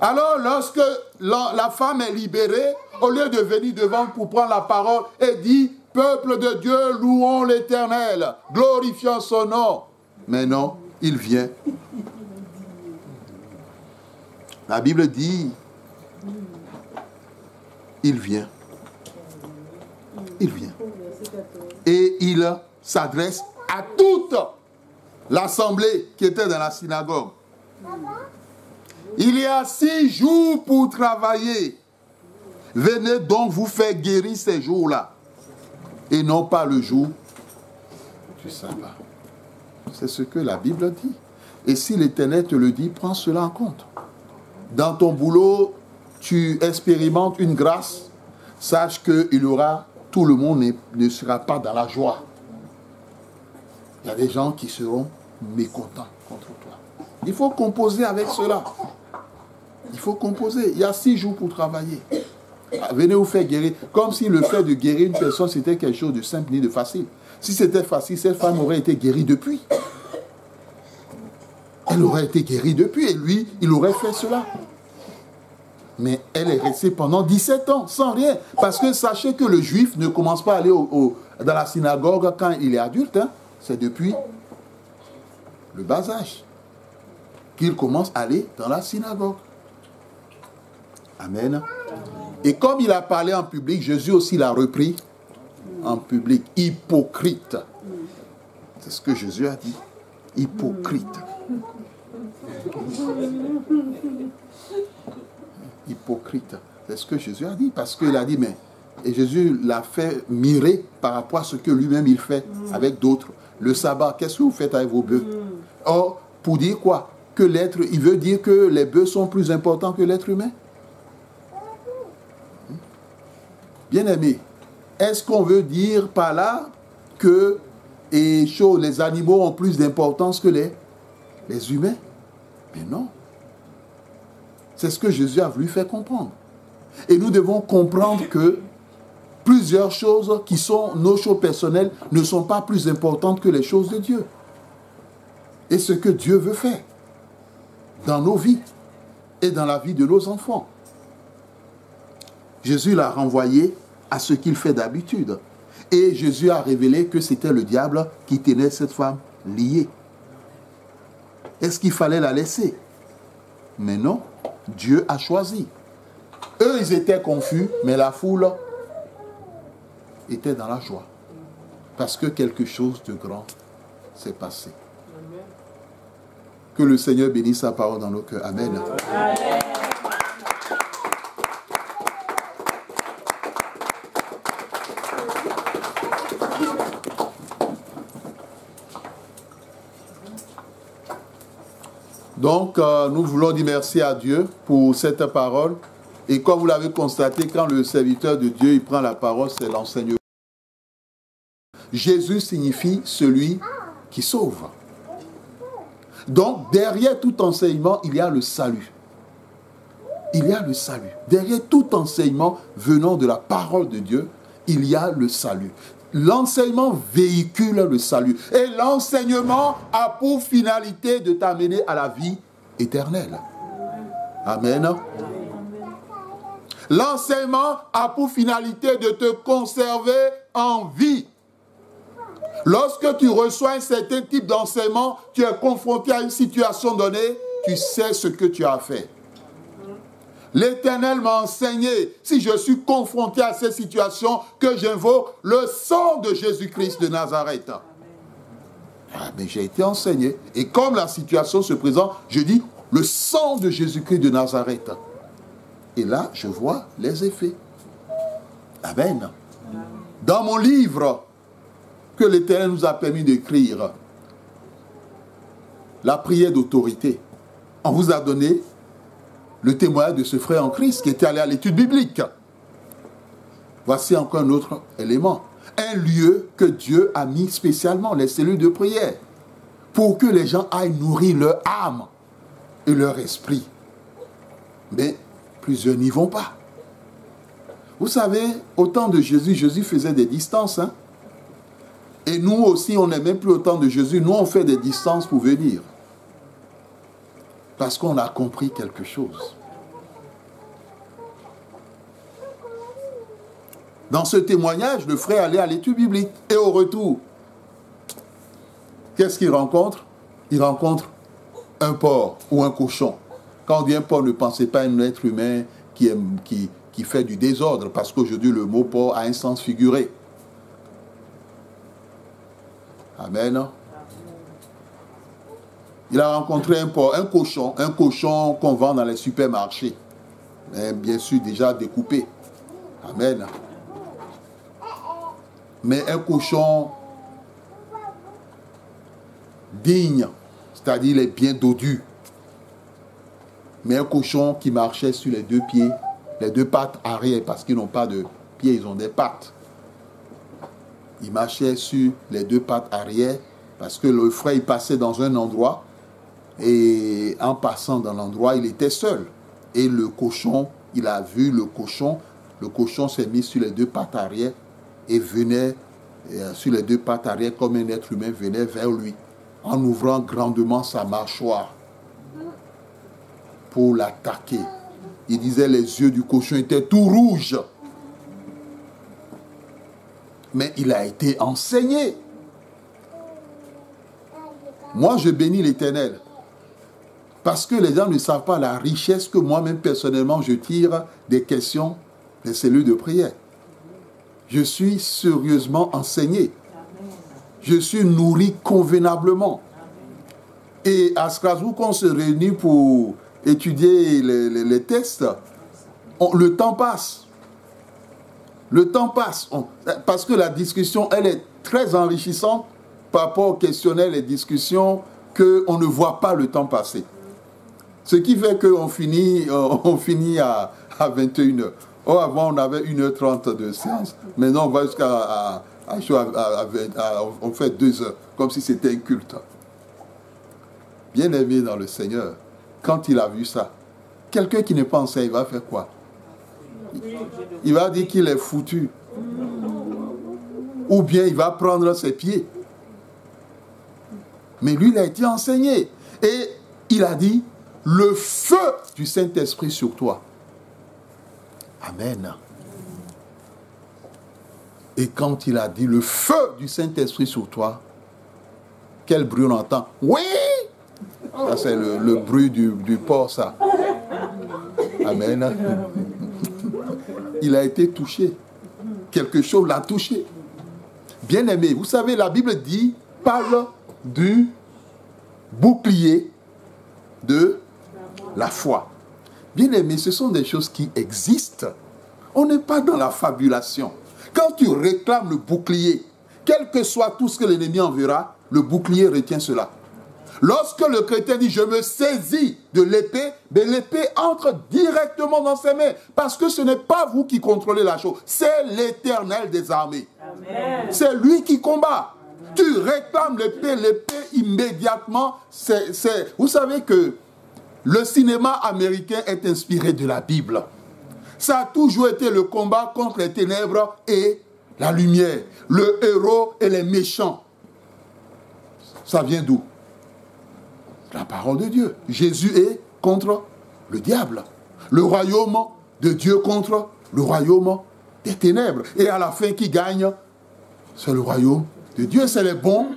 Alors, lorsque la femme est libérée, au lieu de venir devant pour prendre la parole et dire, peuple de Dieu, louons l'Éternel, glorifions son nom. Mais non, il vient. La Bible dit, il vient. Il vient. Et il s'adresse à toute l'assemblée qui était dans la synagogue. Il y a 6 jours pour travailler. Venez donc vous faire guérir ces jours-là. Et non pas le jour du sabbat. C'est ce que la Bible dit. Et si l'Éternel te le dit, prends cela en compte. Dans ton boulot, tu expérimentes une grâce, sache que tout le monde ne sera pas dans la joie. Il y a des gens qui seront mécontents contre toi. Il faut composer avec cela. Il faut composer. Il y a 6 jours pour travailler. Venez vous faire guérir. Comme si le fait de guérir une personne, c'était quelque chose de simple ni de facile. Si c'était facile, cette femme aurait été guérie depuis. Elle aurait été guérie depuis et lui, il aurait fait cela. Mais elle est restée pendant 17 ans, sans rien. Parce que sachez que le juif ne commence pas à aller dans la synagogue quand il est adulte. Hein. C'est depuis le bas âge qu'il commence à aller dans la synagogue. Amen. Et comme il a parlé en public, Jésus aussi l'a repris en public. Hypocrite. C'est ce que Jésus a dit. Hypocrite. Hypocrite. C'est ce que Jésus a dit. Parce qu'il a dit, mais... Et Jésus l'a fait mirer par rapport à ce que lui-même il fait avec d'autres. Le sabbat, qu'est-ce que vous faites avec vos bœufs? Or, pour dire quoi? Que l'être, il veut dire que les bœufs sont plus importants que l'être humain? Bien-aimé, est-ce qu'on veut dire par là que les animaux ont plus d'importance que les humains? Mais non. C'est ce que Jésus a voulu faire comprendre. Et nous devons comprendre que plusieurs choses qui sont nos choses personnelles ne sont pas plus importantes que les choses de Dieu. Et ce que Dieu veut faire dans nos vies et dans la vie de nos enfants. Jésus l'a renvoyé à ce qu'il fait d'habitude. Et Jésus a révélé que c'était le diable qui tenait cette femme liée. Est-ce qu'il fallait la laisser? Mais non, Dieu a choisi. Eux, ils étaient confus, mais la foule était dans la joie. Parce que quelque chose de grand s'est passé. Que le Seigneur bénisse sa parole dans nos cœurs. Amen. Amen. Donc, nous voulons dire merci à Dieu pour cette parole. Et comme vous l'avez constaté, quand le serviteur de Dieu il prend la parole, c'est l'enseignement. Jésus signifie celui qui sauve. Donc, derrière tout enseignement, il y a le salut. Il y a le salut. Derrière tout enseignement venant de la parole de Dieu, il y a le salut. L'enseignement véhicule le salut. Et l'enseignement a pour finalité de t'amener à la vie éternelle. Amen. L'enseignement a pour finalité de te conserver en vie. Lorsque tu reçois un certain type d'enseignement, tu es confronté à une situation donnée, tu sais ce que tu as fait. L'Éternel m'a enseigné, si je suis confronté à cette situation, que j'invoque le sang de Jésus-Christ de Nazareth. Ah, mais j'ai été enseigné. Et comme la situation se présente, je dis le sang de Jésus-Christ de Nazareth. Et là, je vois les effets. Amen. Dans mon livre que l'Éternel nous a permis d'écrire, la prière d'autorité, on vous a donné le témoignage de ce frère en Christ qui était allé à l'étude biblique. Voici encore un autre élément. Un lieu que Dieu a mis spécialement, les cellules de prière, pour que les gens aillent nourrir leur âme et leur esprit. Mais plusieurs n'y vont pas. Vous savez, au temps de Jésus, Jésus faisait des distances. Hein? Et nous aussi, on n'est même plus au temps de Jésus. Nous, on fait des distances pour venir. Parce qu'on a compris quelque chose. Dans ce témoignage, le frère allait à l'étude biblique. Et au retour, qu'est-ce qu'il rencontre? Il rencontre un porc ou un cochon. Quand on dit un porc, ne pensez pas à un être humain qui fait du désordre. Parce qu'aujourd'hui, le mot porc a un sens figuré. Amen. Il a rencontré un porc, un cochon qu'on vend dans les supermarchés. Mais bien sûr, déjà découpé. Amen. Mais un cochon digne, c'est-à-dire il est bien dodu. Mais un cochon qui marchait sur les deux pieds les deux pattes arrière, parce qu'ils n'ont pas de pieds, ils ont des pattes. Il marchait sur les deux pattes arrière, parce que le frère, il passait dans un endroit, et en passant dans l'endroit, il était seul. Et le cochon, il a vu le cochon s'est mis sur les deux pattes arrière, et venait sur les deux pattes arrière, comme un être humain venait vers lui, en ouvrant grandement sa mâchoire pour l'attaquer. Il disait les yeux du cochon étaient tout rouges. Mais il a été enseigné. Moi, je bénis l'Éternel. Parce que les gens ne savent pas la richesse que moi-même, personnellement, je tire des questions des cellules de prière. Je suis sérieusement enseigné. Je suis nourri convenablement. Et à Strasbourg, quand on se réunit pour étudier les tests, le temps passe. Le temps passe. Parce que la discussion, elle est très enrichissante par rapport aux questionnaires, les discussions, qu'on ne voit pas le temps passer. Ce qui fait qu'on finit, à 21h. Oh, avant, on avait 1h30 de séance. Maintenant, on va jusqu'à... on fait 2 heures, comme si c'était un culte. Bien aimé dans le Seigneur, quand il a vu ça, quelqu'un qui n'est pas enseigne, il va faire quoi? Il va dire qu'il est foutu. Ou bien il va prendre ses pieds. Mais lui, il a été enseigné. Et il a dit, le feu du Saint-Esprit sur toi. Amen. Et quand il a dit, le feu du Saint-Esprit sur toi, quel bruit on entend? Oui! Ça, c'est le bruit du porc, ça. Amen. Il a été touché. Quelque chose l'a touché. Bien aimé, vous savez, la Bible parle du bouclier de la foi. Bien aimé, ce sont des choses qui existent. On n'est pas dans la fabulation. Quand tu réclames le bouclier, quel que soit tout ce que l'ennemi enverra, le bouclier retient cela. Lorsque le chrétien dit « je me saisis de l'épée », mais l'épée entre directement dans ses mains. Parce que ce n'est pas vous qui contrôlez la chose, c'est l'Éternel des armées. C'est lui qui combat. Amen. Tu réclames l'épée immédiatement. Vous savez que le cinéma américain est inspiré de la Bible. Ça a toujours été le combat contre les ténèbres et la lumière. Le héros et les méchants. Ça vient d'où? La parole de Dieu. Jésus est contre le diable. Le royaume de Dieu contre le royaume des ténèbres. Et à la fin, qui gagne? C'est le royaume de Dieu. C'est les bons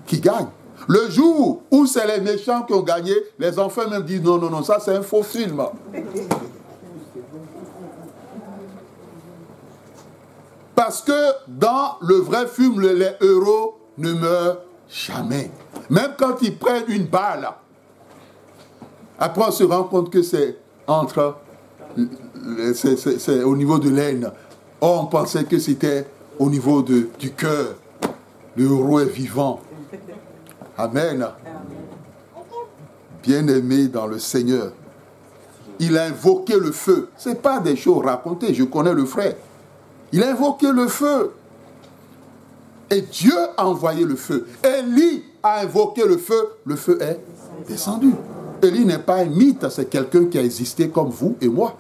qui gagnent. Le jour où c'est les méchants qui ont gagné, les enfants même disent non, non, non, ça c'est un faux film. Parce que dans le vrai film, les héros ne meurent jamais. Même quand ils prennent une balle, après on se rend compte que c'est c'est au niveau de l'aine. Or on pensait que c'était au niveau du cœur. Le héros est vivant. Amen. Bien-aimé dans le Seigneur. Il a invoqué le feu. Ce n'est pas des choses racontées. Je connais le frère. Il a invoqué le feu. Et Dieu a envoyé le feu. Élie a invoqué le feu. Le feu est descendu. Élie n'est pas un mythe. C'est quelqu'un qui a existé comme vous et moi.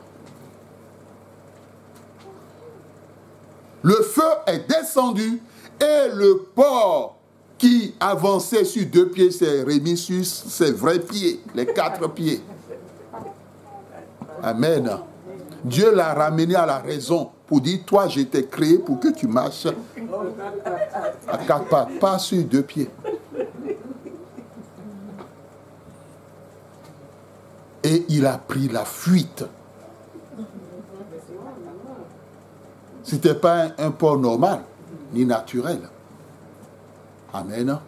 Le feu est descendu et le porc qui avançait sur 2 pieds s'est remis sur ses vrais pieds, les 4 pieds. Amen. Dieu l'a ramené à la raison pour dire, toi, je t'ai créé pour que tu marches à 4 pattes, pas sur 2 pieds. Et il a pris la fuite. Ce n'était pas un porc normal, ni naturel. Amen.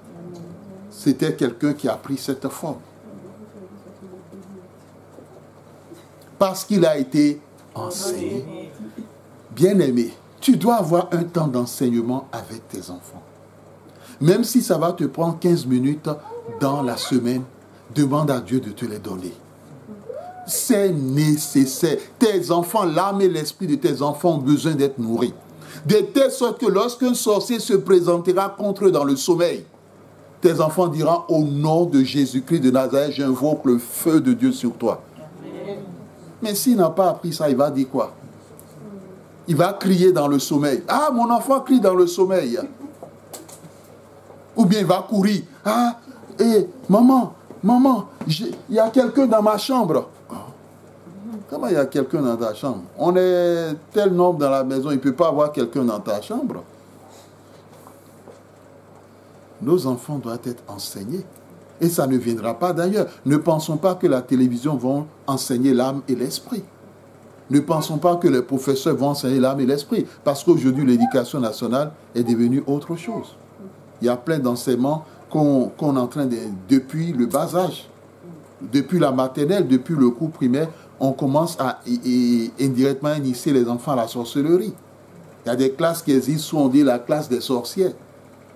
C'était quelqu'un qui a pris cette forme. Parce qu'il a été enseigné. Bien-aimé, tu dois avoir un temps d'enseignement avec tes enfants. Même si ça va te prendre 15 minutes dans la semaine, demande à Dieu de te les donner. C'est nécessaire. Tes enfants, l'âme et l'esprit de tes enfants ont besoin d'être nourris. De telle sorte que lorsqu'un sorcier se présentera contre eux dans le sommeil, tes enfants diront au nom de Jésus-Christ de Nazareth, j'invoque le feu de Dieu sur toi. Mais s'il n'a pas appris ça, il va dire quoi? Il va crier dans le sommeil. Ah, mon enfant crie dans le sommeil. Ou bien il va courir. Ah, maman, il y a quelqu'un dans ma chambre. Comment il y a quelqu'un dans ta chambre? On est tel nombre dans la maison, il ne peut pas avoir quelqu'un dans ta chambre. Nos enfants doivent être enseignés. Et ça ne viendra pas d'ailleurs. Ne pensons pas que la télévision va enseigner l'âme et l'esprit. Ne pensons pas que les professeurs vont enseigner l'âme et l'esprit. Parce qu'aujourd'hui, l'éducation nationale est devenue autre chose. Il y a plein d'enseignements qu'on est en train de... Depuis le bas âge, depuis la maternelle, depuis le cours primaire, on commence à indirectement initier les enfants à la sorcellerie. Il y a des classes qui existent où on dit la classe des sorcières.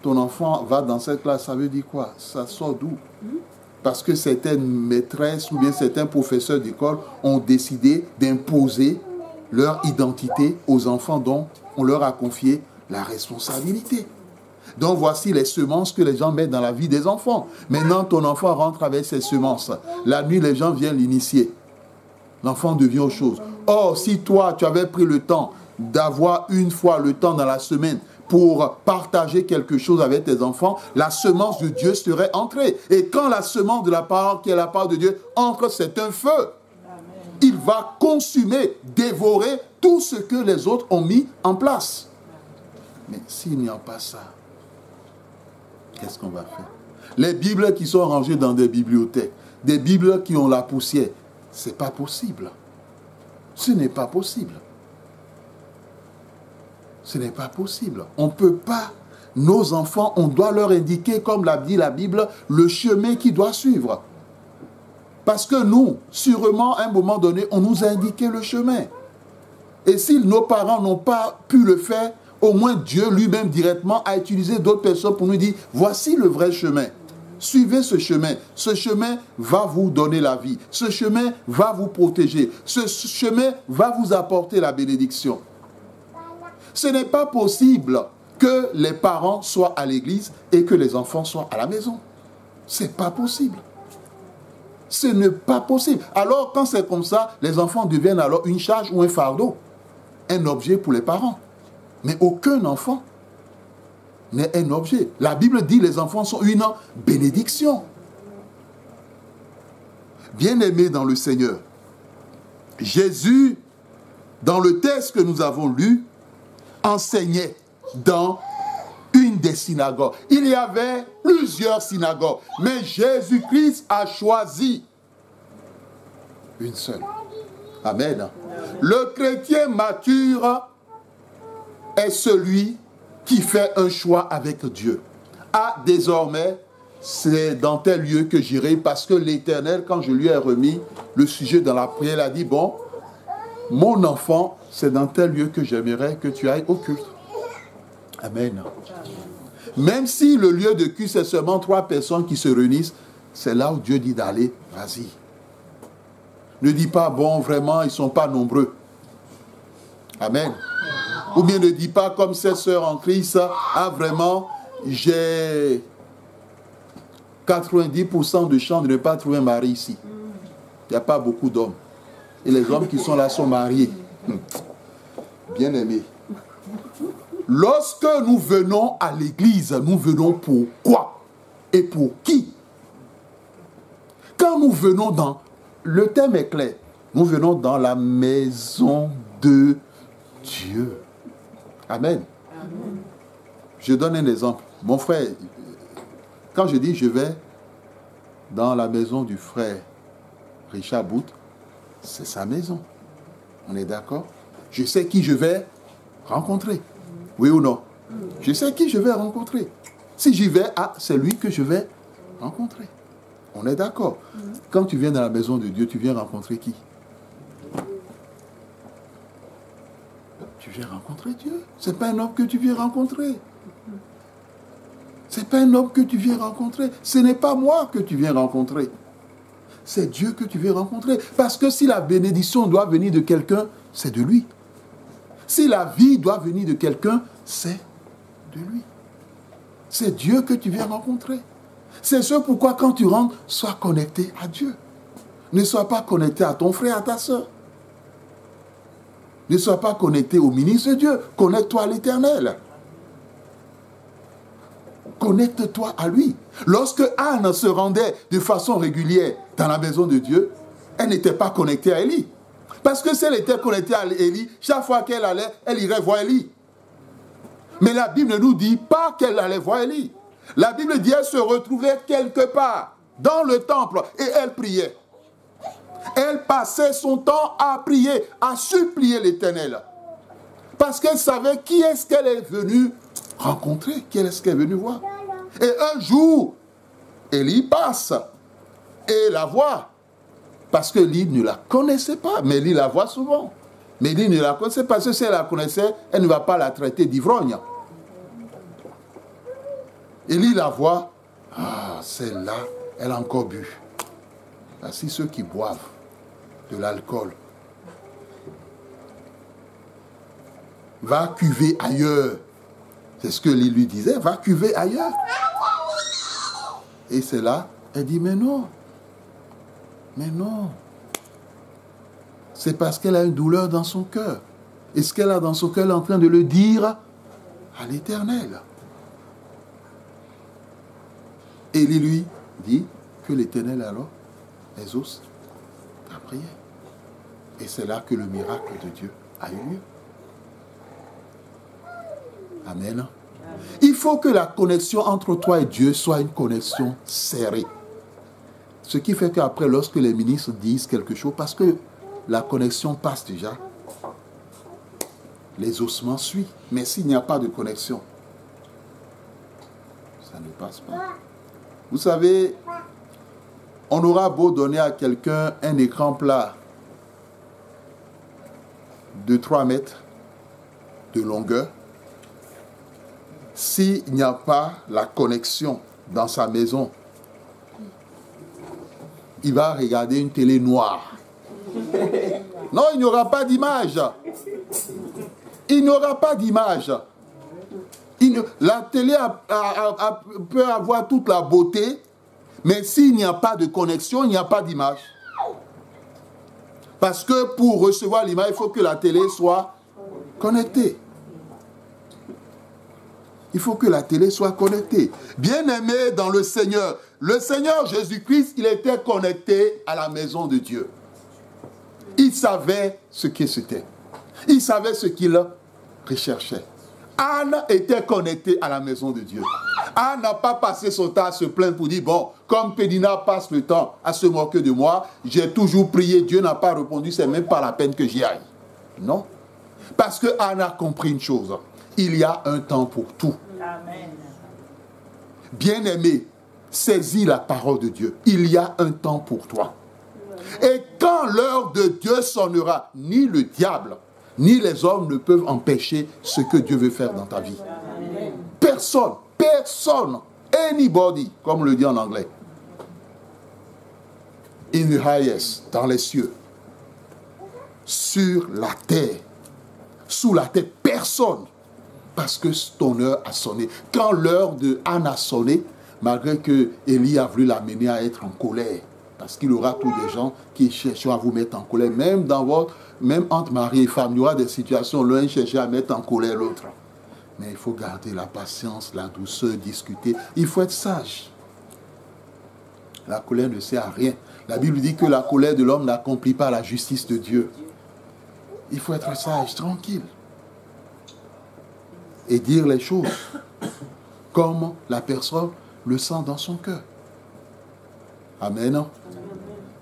Ton enfant va dans cette classe, ça veut dire quoi? Ça sort d'où? Parce que certaines maîtresses ou bien certains professeurs d'école ont décidé d'imposer leur identité aux enfants dont on leur a confié la responsabilité. Donc voici les semences que les gens mettent dans la vie des enfants. Maintenant, ton enfant rentre avec ses semences. La nuit, les gens viennent l'initier. L'enfant devient autre chose. Or, si toi, tu avais pris le temps d'avoir une fois le temps dans la semaine pour partager quelque chose avec tes enfants, la semence de Dieu serait entrée. Et quand la semence de la parole, qui est la parole de Dieu, entre, c'est un feu. Amen. Il va consumer, dévorer tout ce que les autres ont mis en place. Mais s'il n'y a pas ça, qu'est-ce qu'on va faire? Les Bibles qui sont rangées dans des bibliothèques, des Bibles qui ont la poussière, c'est pas possible. Ce n'est pas possible. Ce n'est pas possible. On ne peut pas. Nos enfants, on doit leur indiquer, comme l'a dit la Bible, le chemin qu'ils doivent suivre. Parce que nous, sûrement, à un moment donné, on nous a indiqué le chemin. Et si nos parents n'ont pas pu le faire, au moins Dieu lui-même directement a utilisé d'autres personnes pour nous dire, voici le vrai chemin. Suivez ce chemin. Ce chemin va vous donner la vie. Ce chemin va vous protéger. Ce chemin va vous apporter la bénédiction. Ce n'est pas possible que les parents soient à l'église et que les enfants soient à la maison. Ce n'est pas possible. Ce n'est pas possible. Alors, quand c'est comme ça, les enfants deviennent alors une charge ou un fardeau. Un objet pour les parents. Mais aucun enfant n'est un objet. La Bible dit que les enfants sont une bénédiction. Bien-aimés dans le Seigneur, Jésus, dans le texte que nous avons lu, enseignait dans une des synagogues. Il y avait plusieurs synagogues, mais Jésus-Christ a choisi une seule. Amen. Le chrétien mature est celui qui fait un choix avec Dieu. Ah, désormais, c'est dans tel lieu que j'irai, parce que l'Éternel, quand je lui ai remis le sujet dans la prière, il a dit, bon, mon enfant, c'est dans tel lieu que j'aimerais que tu ailles au culte. Amen. Même si le lieu de culte, c'est seulement 3 personnes qui se réunissent, c'est là où Dieu dit d'aller, vas-y. Ne dis pas, bon, vraiment, ils ne sont pas nombreux. Amen. Ou bien ne dis pas, comme ces sœurs en Christ, ah, vraiment, j'ai 90% de chance de ne pas trouver un mari ici. Il n'y a pas beaucoup d'hommes. Et les hommes qui sont là sont mariés. Bien aimés. Lorsque nous venons à l'église, nous venons pour quoi? Et pour qui? Quand nous venons dans... Le thème est clair. Nous venons dans la maison de Dieu. Amen. Amen. Je donne un exemple. Mon frère, quand je dis je vais dans la maison du frère Richard Bout, c'est sa maison. On est d'accord? Je sais qui je vais rencontrer. Oui ou non? Je sais qui je vais rencontrer. Si j'y vais, ah, c'est lui que je vais rencontrer. On est d'accord? Quand tu viens dans la maison de Dieu, tu viens rencontrer qui? Tu viens rencontrer Dieu. Ce n'est pas un homme que tu viens rencontrer. Ce n'est pas un homme que tu viens rencontrer. Ce n'est pas moi que tu viens rencontrer. c'est Dieu que tu veux rencontrer. Parce que si la bénédiction doit venir de quelqu'un, c'est de lui. Si la vie doit venir de quelqu'un, c'est de lui. C'est Dieu que tu viens rencontrer. C'est ce pourquoi quand tu rentres, sois connecté à Dieu. Ne sois pas connecté à ton frère, à ta soeur. Ne sois pas connecté au ministre de Dieu. Connecte-toi à l'Éternel. Connecte-toi à lui. Lorsque Anne se rendait de façon régulière dans la maison de Dieu, elle n'était pas connectée à Élie. Parce que si elle était connectée à Élie, chaque fois qu'elle allait, elle irait voir Élie. Mais la Bible ne nous dit pas qu'elle allait voir Élie. La Bible dit qu'elle se retrouvait quelque part dans le temple et elle priait. Elle passait son temps à prier, à supplier l'Éternel. Parce qu'elle savait qui est-ce qu'elle est venue rencontrer, qui est-ce qu'elle est venue voir. Et un jour, Élie passe et la voit. Parce que Élie ne la connaissait pas, mais Élie la voit souvent. Mais Élie ne la connaissait pas, parce que si elle la connaissait, elle ne va pas la traiter d'ivrogne. Élie la voit, ah, celle-là, elle a encore bu. Ainsi ceux qui boivent de l'alcool. Va cuver ailleurs. C'est ce que Élie lui disait, va cuver ailleurs. Et c'est là, elle dit, mais non. Mais non. C'est parce qu'elle a une douleur dans son cœur. Et ce qu'elle a dans son cœur, elle est en train de le dire à l'Éternel. Élie lui dit que l'Éternel alors exauce ta prière. Et c'est là que le miracle de Dieu a eu lieu. Amen. Il faut que la connexion entre toi et Dieu soit une connexion serrée. Ce qui fait qu'après, lorsque les ministres disent quelque chose, parce que la connexion passe déjà, les ossements suivent. Mais s'il n'y a pas de connexion, ça ne passe pas. Vous savez, on aura beau donner à quelqu'un un écran plat de 3 mètres de longueur, s'il n'y a pas la connexion dans sa maison, il va regarder une télé noire. Non, il n'y aura pas d'image. Il n'y aura pas d'image. La télé peut avoir toute la beauté, mais s'il n'y a pas de connexion, il n'y a pas d'image. Parce que pour recevoir l'image, il faut que la télé soit connectée. Il faut que la télé soit connectée. Bien-aimé dans le Seigneur Jésus-Christ, il était connecté à la maison de Dieu. Il savait ce que c'était. Il savait ce qu'il recherchait. Anne était connectée à la maison de Dieu. Anne n'a pas passé son temps à se plaindre pour dire, bon, comme Pédina passe le temps à se moquer de moi, j'ai toujours prié, Dieu n'a pas répondu, c'est même pas la peine que j'y aille. Non. Parce que Anne a compris une chose. Il y a un temps pour tout.
Amen.
Bien-aimé, saisis la parole de Dieu. Il y a un temps pour toi. Et quand l'heure de Dieu sonnera, ni le diable, ni les hommes ne peuvent empêcher ce que Dieu veut faire dans ta vie.
Amen.
Personne, anybody, comme on le dit en anglais. In the highest, dans les cieux, sur la terre, sous la terre, personne. Parce que ton heure a sonné. Quand l'heure de Anne a sonné, malgré que Élie a voulu l'amener à être en colère, parce qu'il y aura tous des gens qui chercheront à vous mettre en colère, même entre mari et femme, il y aura des situations où l'un cherche à mettre en colère l'autre. Mais il faut garder la patience, la douceur, discuter. Il faut être sage. La colère ne sert à rien. La Bible dit que la colère de l'homme n'accomplit pas la justice de Dieu. Il faut être sage, tranquille. Et dire les choses comme la personne le sent dans son cœur. Amen.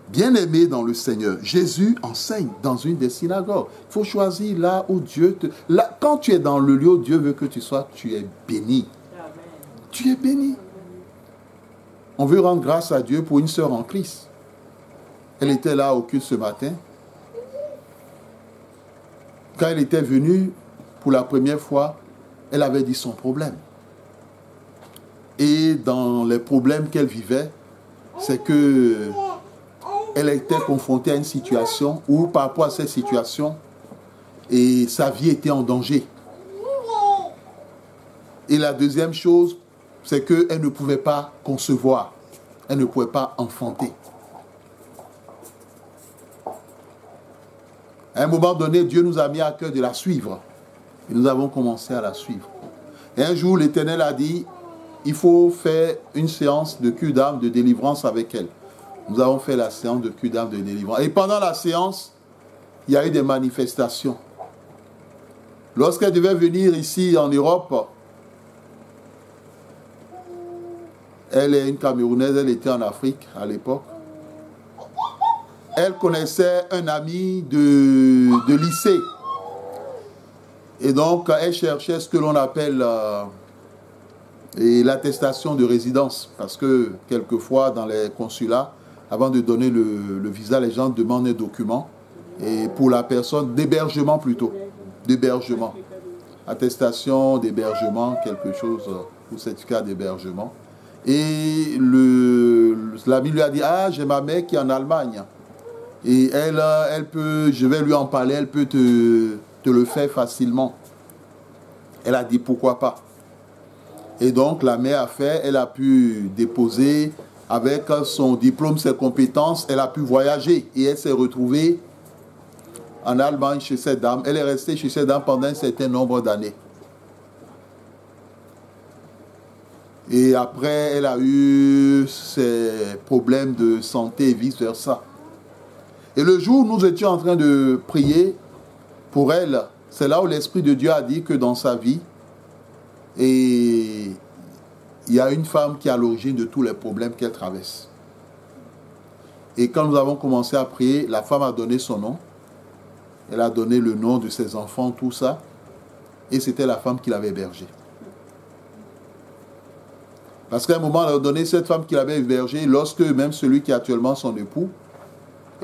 Bien-aimé dans le Seigneur, Jésus enseigne dans une des synagogues. Il faut choisir là où Dieu te... Là, quand tu es dans le lieu où Dieu veut que tu sois, tu es béni.
Amen.
Tu es béni. On veut rendre grâce à Dieu pour une sœur en Christ. Elle était là au culte ce matin. Quand elle était venue pour la première fois, elle avait dit son problème. Et dans les problèmes qu'elle vivait, c'est que elle était confrontée à une situation où, par rapport à cette situation, et sa vie était en danger. Et la deuxième chose, c'est qu'elle ne pouvait pas concevoir. Elle ne pouvait pas enfanter. À un moment donné, Dieu nous a mis à cœur de la suivre. Et nous avons commencé à la suivre. Et un jour, l'Éternel a dit, il faut faire une séance de cure d'âme, de délivrance avec elle. Nous avons fait la séance de cure d'âme, de délivrance. Et pendant la séance, il y a eu des manifestations. Lorsqu'elle devait venir ici en Europe, elle est une Camerounaise, elle était en Afrique à l'époque. Elle connaissait un ami de lycée. Et donc, elle cherchait ce que l'on appelle l'attestation de résidence. Parce que, quelquefois, dans les consulats, avant de donner le visa, les gens demandent un document. Et pour la personne, d'hébergement plutôt. D'hébergement. Attestation d'hébergement, quelque chose, ou certificat d'hébergement. Et l'ami lui a dit, ah, j'ai ma mère qui est en Allemagne. Et elle peut, je vais lui en parler, elle peut te le faire facilement. Elle a dit, pourquoi pas. Et donc, la mère a fait, elle a pu déposer avec son diplôme, ses compétences, elle a pu voyager. Et elle s'est retrouvée en Allemagne chez cette dame. Elle est restée chez cette dame pendant un certain nombre d'années. Et après, elle a eu ses problèmes de santé et vice-versa. Et le jour où nous étions en train de prier pour elle, c'est là où l'Esprit de Dieu a dit que dans sa vie, et il y a une femme qui est à l'origine de tous les problèmes qu'elle traverse. Et quand nous avons commencé à prier, la femme a donné son nom. Elle a donné le nom de ses enfants, tout ça. Et c'était la femme qui l'avait hébergée. Parce qu'à un moment, elle a donné cette femme qui l'avait hébergée, lorsque même celui qui est actuellement son époux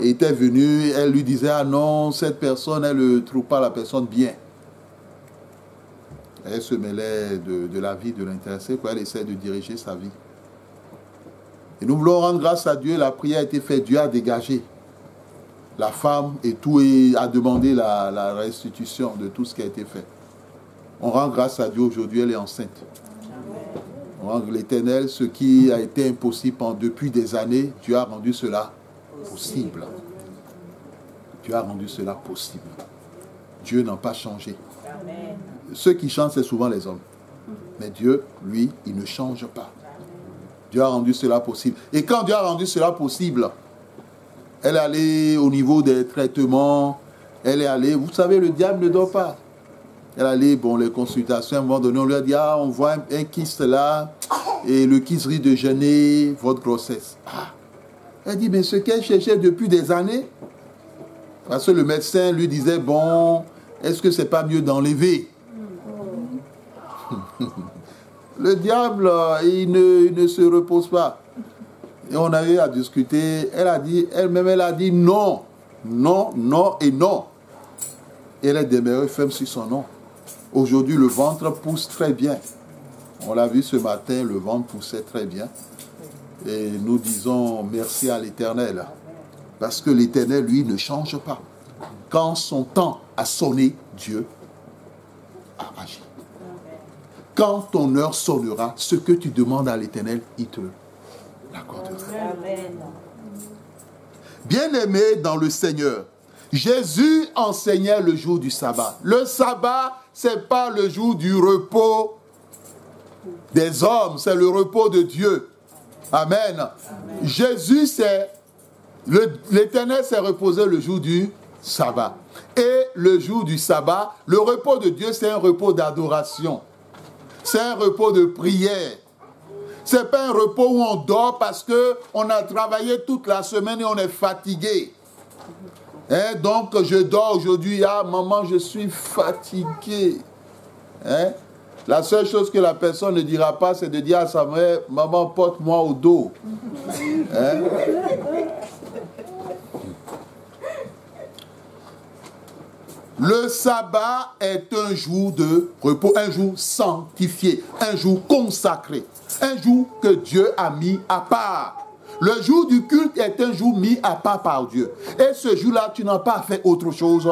était venu, elle lui disait, ah non, cette personne, elle ne trouve pas la personne bien. Elle se mêlait de la vie de l'intéressé, elle essaie de diriger sa vie. Et nous voulons rendre grâce à Dieu, la prière a été faite, Dieu a dégagé la femme et tout, et a demandé la restitution de tout ce qui a été fait. On rend grâce à Dieu aujourd'hui, elle est enceinte. On rend l'Éternel, ce qui a été impossible depuis des années, Dieu a rendu cela possible. Dieu a rendu cela possible. Dieu n'a pas changé. Amen. Ceux qui changent, c'est souvent les hommes. Mais Dieu, lui, il ne change pas. Dieu a rendu cela possible. Et quand Dieu a rendu cela possible, elle est allée au niveau des traitements, elle est allée, vous savez, le diable ne dort pas. Elle est allée, bon, les consultations, à un moment donné, on lui a dit, ah, on voit un kyste là, et le kyste risque de gêner votre grossesse. Ah. Elle dit, mais ce qu'elle cherchait depuis des années, parce que le médecin lui disait, bon, est-ce que c'est pas mieux d'enlever? Le diable, il ne se repose pas. Et on a eu à discuter, elle-même elle a dit non, non, non et non. Et elle est demeurée ferme sur son nom. Aujourd'hui, le ventre pousse très bien. On l'a vu ce matin, le ventre poussait très bien. Et nous disons merci à l'Éternel. Parce que l'Éternel, lui, ne change pas. Quand son temps a sonné, Dieu a agi. Quand ton heure sonnera, ce que tu demandes à l'Éternel, il te l'accordera. Bien-aimé dans le Seigneur, Jésus enseignait le jour du sabbat. Le sabbat, ce n'est pas le jour du repos des hommes, c'est le repos de Dieu. Amen. Amen. Jésus, l'Éternel s'est reposé le jour du sabbat. Et le jour du sabbat, le repos de Dieu, c'est un repos d'adoration. C'est un repos de prière. Ce n'est pas un repos où on dort parce qu'on a travaillé toute la semaine et on est fatigué. Hein? Donc, je dors aujourd'hui. Ah, maman, je suis fatigué. Hein? La seule chose que la personne ne dira pas, c'est de dire à sa mère, maman, porte-moi au dos. Hein? Le sabbat est un jour de repos, un jour sanctifié, un jour consacré, un jour que Dieu a mis à part. Le jour du culte est un jour mis à part par Dieu. Et ce jour-là, tu n'as pas fait autre chose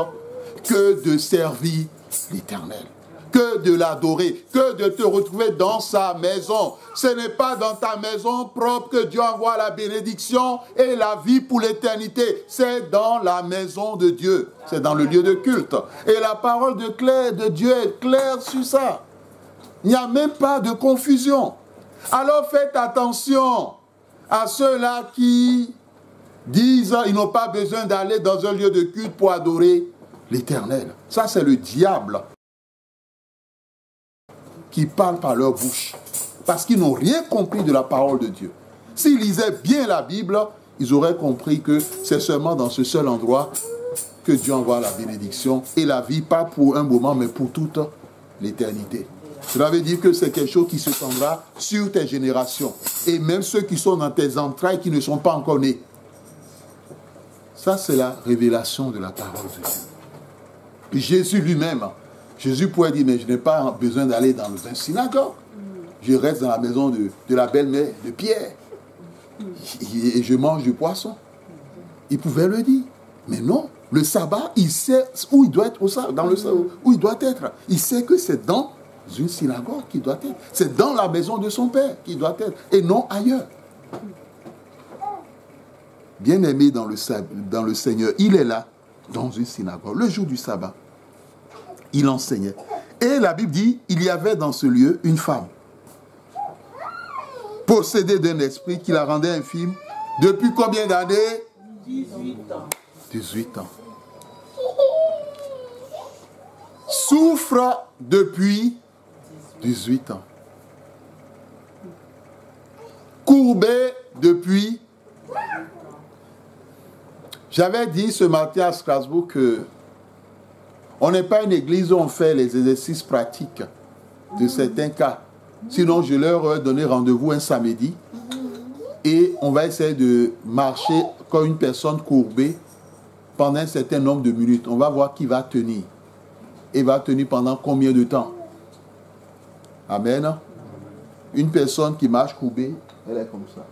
que de servir l'Éternel, que de l'adorer, que de te retrouver dans sa maison. Ce n'est pas dans ta maison propre que Dieu envoie la bénédiction et la vie pour l'éternité. C'est dans la maison de Dieu. C'est dans le lieu de culte. Et la parole de Dieu est claire sur ça. Il n'y a même pas de confusion. Alors faites attention à ceux-là qui disent qu'ils n'ont pas besoin d'aller dans un lieu de culte pour adorer l'Éternel. Ça, c'est le diable qui parle par leur bouche. Parce qu'ils n'ont rien compris de la parole de Dieu. S'ils lisaient bien la Bible, ils auraient compris que c'est seulement dans ce seul endroit que Dieu envoie la bénédiction et la vie, pas pour un moment, mais pour toute l'éternité. Cela veut dire que c'est quelque chose qui se tendra sur tes générations. Et même ceux qui sont dans tes entrailles, qui ne sont pas encore nés. Ça, c'est la révélation de la parole de Dieu. Puis Jésus lui-même, Jésus pourrait dire, mais je n'ai pas besoin d'aller dans un synagogue. Je reste dans la maison de la belle-mère de Pierre. Et je mange du poisson. Il pouvait le dire. Mais non, le sabbat, il sait où il doit être, où il doit être. Il sait que c'est dans une synagogue qu'il doit être. C'est dans la maison de son père qu'il doit être. Et non ailleurs. Bien-aimé dans le Seigneur, il est là, dans une synagogue, le jour du sabbat. Il enseignait. Et la Bible dit, il y avait dans ce lieu une femme, possédée d'un esprit qui la rendait infime. Depuis combien d'années?
18 ans.
18 ans. Souffre depuis 18 ans. Courbé depuis. J'avais dit ce matin à Strasbourg que on n'est pas une église où on fait les exercices pratiques de certains cas. Sinon, je leur ai donné rendez-vous un samedi et on va essayer de marcher comme une personne courbée pendant un certain nombre de minutes. On va voir qui va tenir. Et va tenir pendant combien de temps? Amen. Une personne qui marche courbée, elle est comme ça.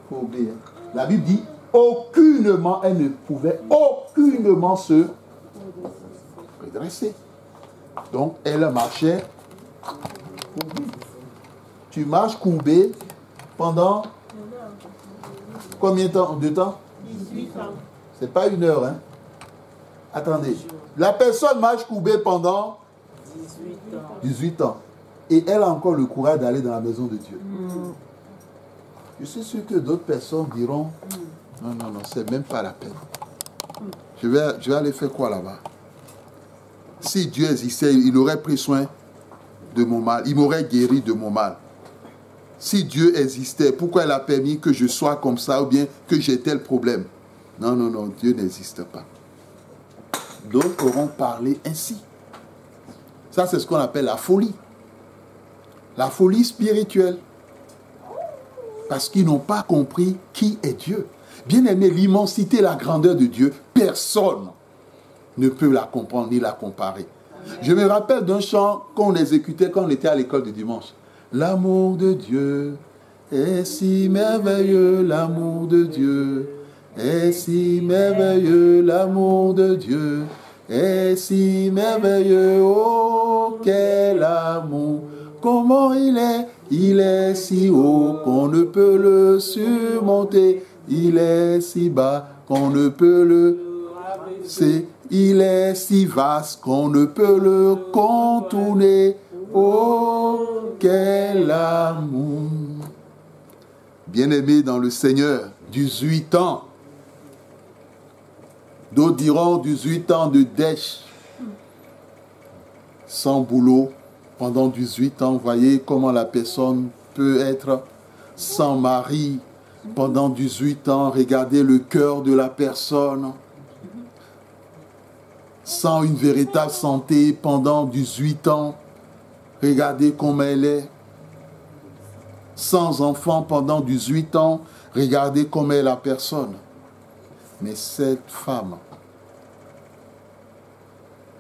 Courbée. La Bible dit, aucunement, elle ne pouvait aucunement se redresser. Donc, elle marchait courbée. Tu marches courbé pendant combien de temps?
18 ans.
C'est pas une heure, hein? Attendez. La personne marche courbée pendant
18 ans.
18 ans. Et elle a encore le courage d'aller dans la maison de Dieu. Je suis sûr que d'autres personnes diront, non, c'est même pas la peine. Je vais aller faire quoi là-bas? Si Dieu existait, il aurait pris soin de mon mal. Il m'aurait guéri de mon mal. Si Dieu existait, pourquoi il a permis que je sois comme ça ou bien que j'ai tel problème? Non, Dieu n'existe pas. D'autres auront parlé ainsi. Ça, c'est ce qu'on appelle la folie. La folie spirituelle. Parce qu'ils n'ont pas compris qui est Dieu. Bien aimé, l'immensité, la grandeur de Dieu, personne ne peut la comprendre ni la comparer. Je me rappelle d'un chant qu'on exécutait quand on était à l'école du dimanche. L'amour de Dieu est si merveilleux, l'amour de Dieu est si merveilleux, l'amour de Dieu est si merveilleux, oh quel amour, comment il est si haut qu'on ne peut le surmonter, il est si bas qu'on ne peut le rabaisser, il est si vaste qu'on ne peut le contourner. Oh, quel amour! Bien-aimé dans le Seigneur, 18 ans. D'autres diront 18 ans de dèche. Sans boulot, pendant 18 ans. Voyez comment la personne peut être sans mari pendant 18 ans. Regardez le cœur de la personne. Sans une véritable santé pendant 18 ans. Regardez comment elle est. Sans enfant pendant 18 ans, regardez comment est la personne. Mais cette femme,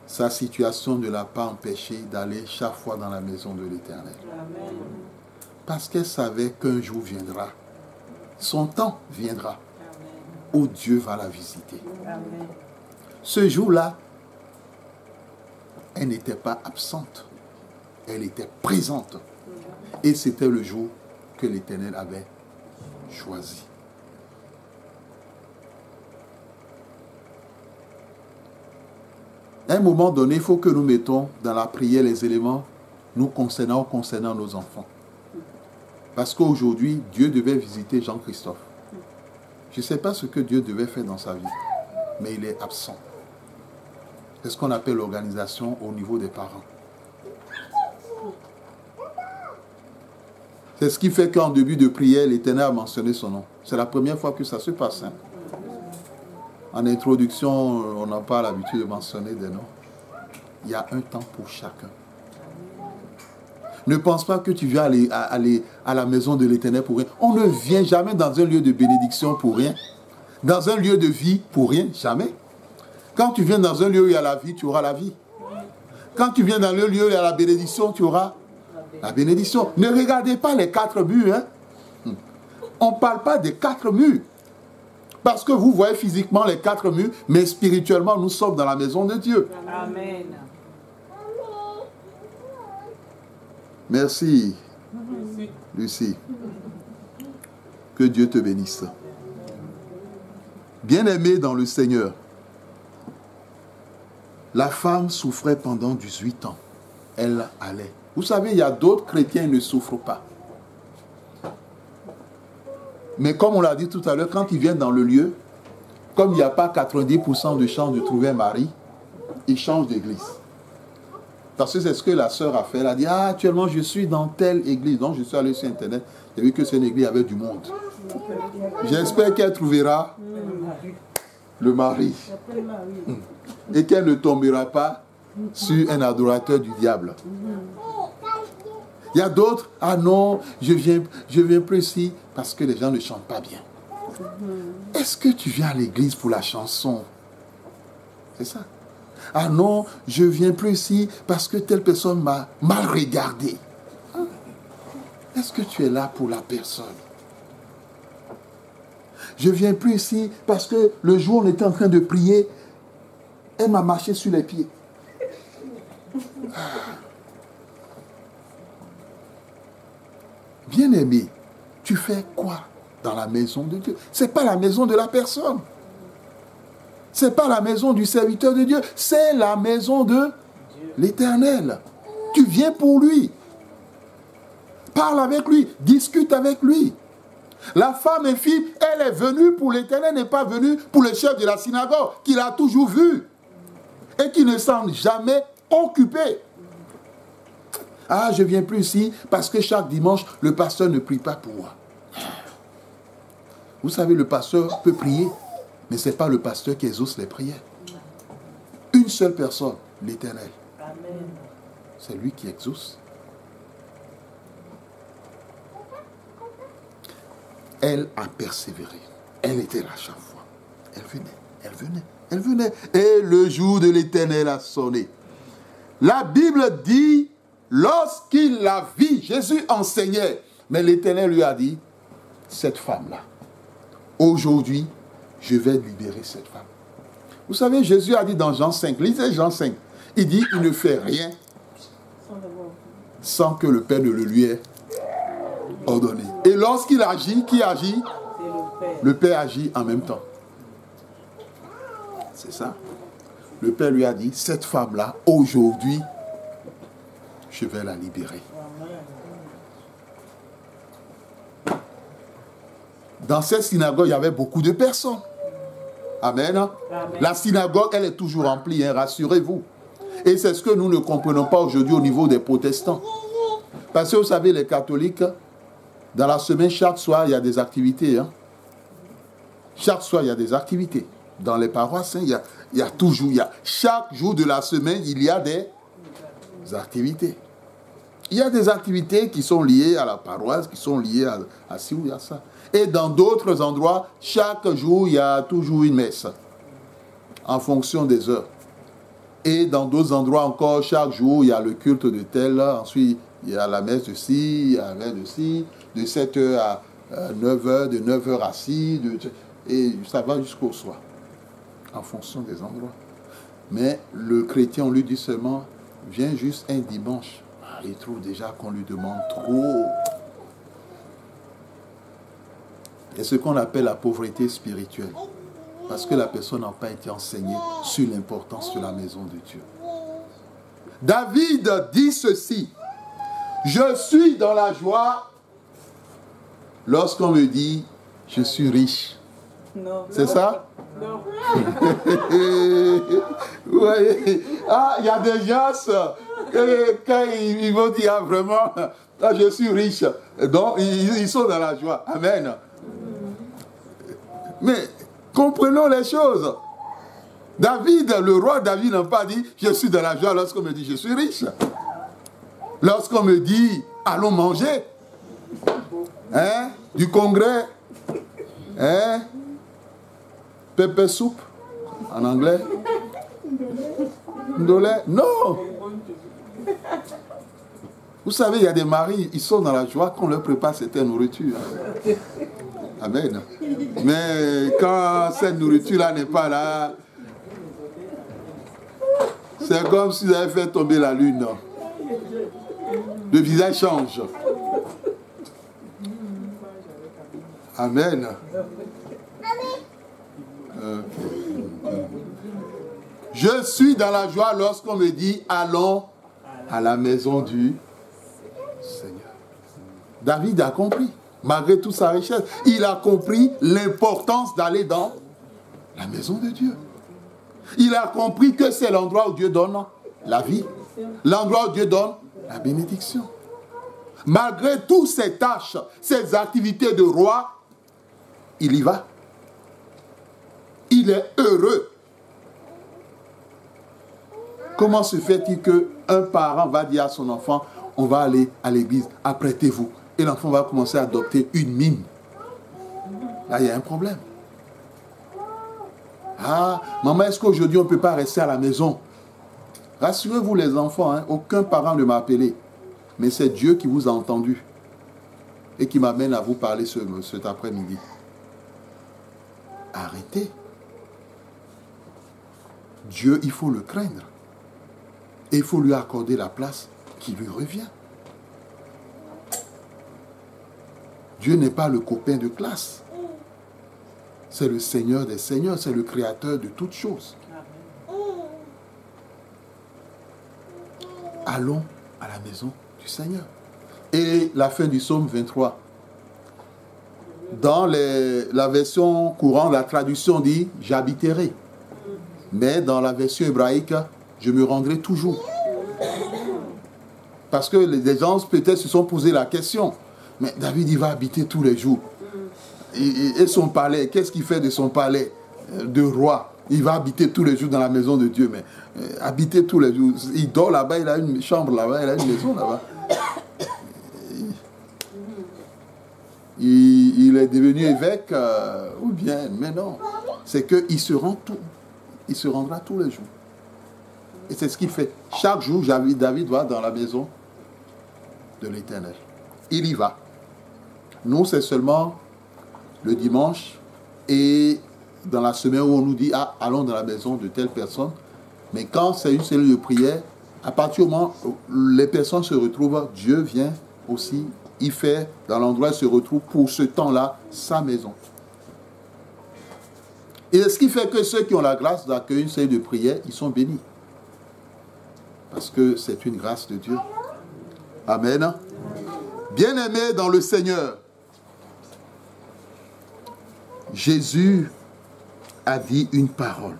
sa situation ne l'a pas empêchée d'aller chaque fois dans la maison de l'Éternel. Parce qu'elle savait qu'un jour viendra. son temps viendra où Dieu va la visiter.
Amen.
Ce jour-là, elle n'était pas absente. Elle était présente. Et c'était le jour que l'Éternel avait choisi. À un moment donné, il faut que nous mettons dans la prière les éléments nous concernant nos enfants. Parce qu'aujourd'hui, Dieu devait visiter Jean-Christophe. Je ne sais pas ce que Dieu devait faire dans sa vie, mais il est absent. C'est ce qu'on appelle l'organisation au niveau des parents. C'est ce qui fait qu'en début de prière, l'Éternel a mentionné son nom. C'est la première fois que ça se passe. Hein. En introduction, on n'a pas l'habitude de mentionner des noms. Il y a un temps pour chacun. Ne pense pas que tu viens aller à la maison de l'Éternel pour rien. On ne vient jamais dans un lieu de bénédiction pour rien. Dans un lieu de vie pour rien, jamais. Quand tu viens dans un lieu où il y a la vie, tu auras la vie. Quand tu viens dans le lieu où il y a la bénédiction, tu auras la bénédiction. Ne regardez pas les 4 murs. Hein. On ne parle pas des 4 murs. Parce que vous voyez physiquement les 4 murs, mais spirituellement, nous sommes dans la maison de Dieu.
Amen.
Merci, Lucie. Que Dieu te bénisse. Bien-aimée dans le Seigneur, la femme souffrait pendant 18 ans. Elle allait. Vous savez, il y a d'autres chrétiens qui ne souffrent pas. Mais comme on l'a dit tout à l'heure, quand ils viennent dans le lieu, comme il n'y a pas 90% de chance de trouver un mari, ils changent d'église. Parce que c'est ce que la sœur a fait. Elle a dit, ah, actuellement je suis dans telle église. Donc je suis allé sur Internet, j'ai vu que c'est une église avec du monde. J'espère qu'elle trouvera le mari. Et qu'elle ne tombera pas sur un adorateur du diable. Il y a d'autres, ah non, je viens plus ici parce que les gens ne chantent pas bien. Est-ce que tu viens à l'église pour la chanson? C'est ça. Ah non, je viens plus ici parce que telle personne m'a mal regardé. Est-ce que tu es là pour la personne? Je viens plus ici parce que le jour où on était en train de prier, elle m'a marché sur les pieds. Bien-aimé, tu fais quoi dans la maison de Dieu? Ce n'est pas la maison de la personne. Ce n'est pas la maison du serviteur de Dieu. C'est la maison de l'Éternel. Tu viens pour lui. Parle avec lui. Discute avec lui. La femme et fille, elle est venue pour l'Éternel, n'est pas venue pour le chef de la synagogue, qu'il a toujours vu. Et qui ne s'en est jamais occupé. Ah, je ne viens plus ici parce que chaque dimanche, le pasteur ne prie pas pour moi. Vous savez, le pasteur peut prier, mais ce n'est pas le pasteur qui exauce les prières. Une seule personne, l'Éternel. C'est lui qui exauce. Elle a persévéré. Elle était là chaque fois. Elle venait, elle venait, elle venait. Et le jour de l'Éternel a sonné. La Bible dit, lorsqu'il la vit, Jésus enseignait. Mais l'Éternel lui a dit, cette femme-là, aujourd'hui, je vais libérer cette femme. Vous savez, Jésus a dit dans Jean 5, lisez Jean 5, il dit, il ne fait rien sans que le Père ne le lui ait ordonné. Et lorsqu'il agit, qui agit? Le Père agit en même temps. C'est ça. Le Père lui a dit, cette femme-là, aujourd'hui, je vais la libérer. Dans cette synagogue, il y avait beaucoup de personnes. Amen. Amen. La synagogue, elle est toujours remplie, hein, rassurez-vous. Et c'est ce que nous ne comprenons pas aujourd'hui au niveau des protestants. Parce que vous savez, les catholiques, dans la semaine, chaque soir, il y a des activités. Hein. Chaque soir, il y a des activités. Dans les paroisses, hein, il y a toujours, chaque jour de la semaine, il y a des activités. Il y a des activités qui sont liées à la paroisse, qui sont liées à ci ou à ça. Et dans d'autres endroits, chaque jour, il y a toujours une messe, en fonction des heures. Et dans d'autres endroits encore, chaque jour, il y a le culte de tel. Ensuite, il y a la messe de ci, il y a la messe de ci, de 7h 9h, de 9h à 6, et ça va jusqu'au soir, en fonction des endroits. Mais le chrétien, on lui dit seulement, viens juste un dimanche. Ah, il trouve déjà qu'on lui demande trop. Et ce qu'on appelle la pauvreté spirituelle. Parce que la personne n'a pas été enseignée sur l'importance de la maison de Dieu. David dit ceci, je suis dans la joie lorsqu'on me dit, je suis riche.
Non.
C'est ça?
Non.
Vous voyez? Ah, il y a des gens, quand ils vont dire ah, vraiment, ah, je suis riche. Donc, ils sont dans la joie. Amen. Mais, comprenons les choses. David, le roi David n'a pas dit, je suis dans la joie lorsqu'on me dit, je suis riche. Lorsqu'on me dit, allons manger. Hein? Du congrès. Hein? Pepper soup, en anglais. Ndolé. Non. Vous savez, il y a des maris, ils sont dans la joie qu'on leur prépare certaines nourritures. Amen. Mais quand cette nourriture-là n'est pas là, c'est comme si vous avez fait tomber la lune. Le visage change. Amen. Je suis dans la joie lorsqu'on me dit allons à la maison du Seigneur. David a compris, malgré toute sa richesse, il a compris l'importance d'aller dans la maison de Dieu. Il a compris que c'est l'endroit où Dieu donne la vie, l'endroit où Dieu donne la bénédiction. Malgré toutes ses tâches, ses activités de roi, il y va. Il est heureux. Comment se fait-il qu'un parent va dire à son enfant, on va aller à l'église, apprêtez-vous. Et l'enfant va commencer à adopter une mine. Là, il y a un problème. Ah, maman, est-ce qu'aujourd'hui on ne peut pas rester à la maison? Rassurez-vous les enfants, hein, aucun parent ne m'a appelé. Mais c'est Dieu qui vous a entendu. Et qui m'amène à vous parler cet après-midi. Arrêtez. Dieu, il faut le craindre. Et il faut lui accorder la place qui lui revient. Dieu n'est pas le copain de classe. C'est le Seigneur des Seigneurs, c'est le Créateur de toutes choses. Allons à la maison du Seigneur. Et la fin du psaume 23. Dans la version courante, la traduction dit « j'habiterai ». Mais dans la version hébraïque, je me rendrai toujours. Parce que les gens peut-être se sont posé la question. Mais David, il va habiter tous les jours. Et son palais, qu'est-ce qu'il fait de son palais de roi? Il va habiter tous les jours dans la maison de Dieu. Mais habiter tous les jours, il dort là-bas, il a une chambre là-bas, il a une maison là-bas. Il est devenu évêque ou bien, mais non. C'est qu'il se rend tout. Il se rendra tous les jours. Et c'est ce qu'il fait. Chaque jour, David va dans la maison de l'Éternel. Il y va. Nous, c'est seulement le dimanche et dans la semaine où on nous dit, ah, allons dans la maison de telle personne. Mais quand c'est une cellule de prière, à partir du moment où les personnes se retrouvent, Dieu vient aussi, il fait, dans l'endroit où il se retrouve pour ce temps-là, sa maison. Et ce qui fait que ceux qui ont la grâce d'accueillir une série de prières, ils sont bénis. Parce que c'est une grâce de Dieu. Amen. Bien-aimés dans le Seigneur, Jésus a dit une parole.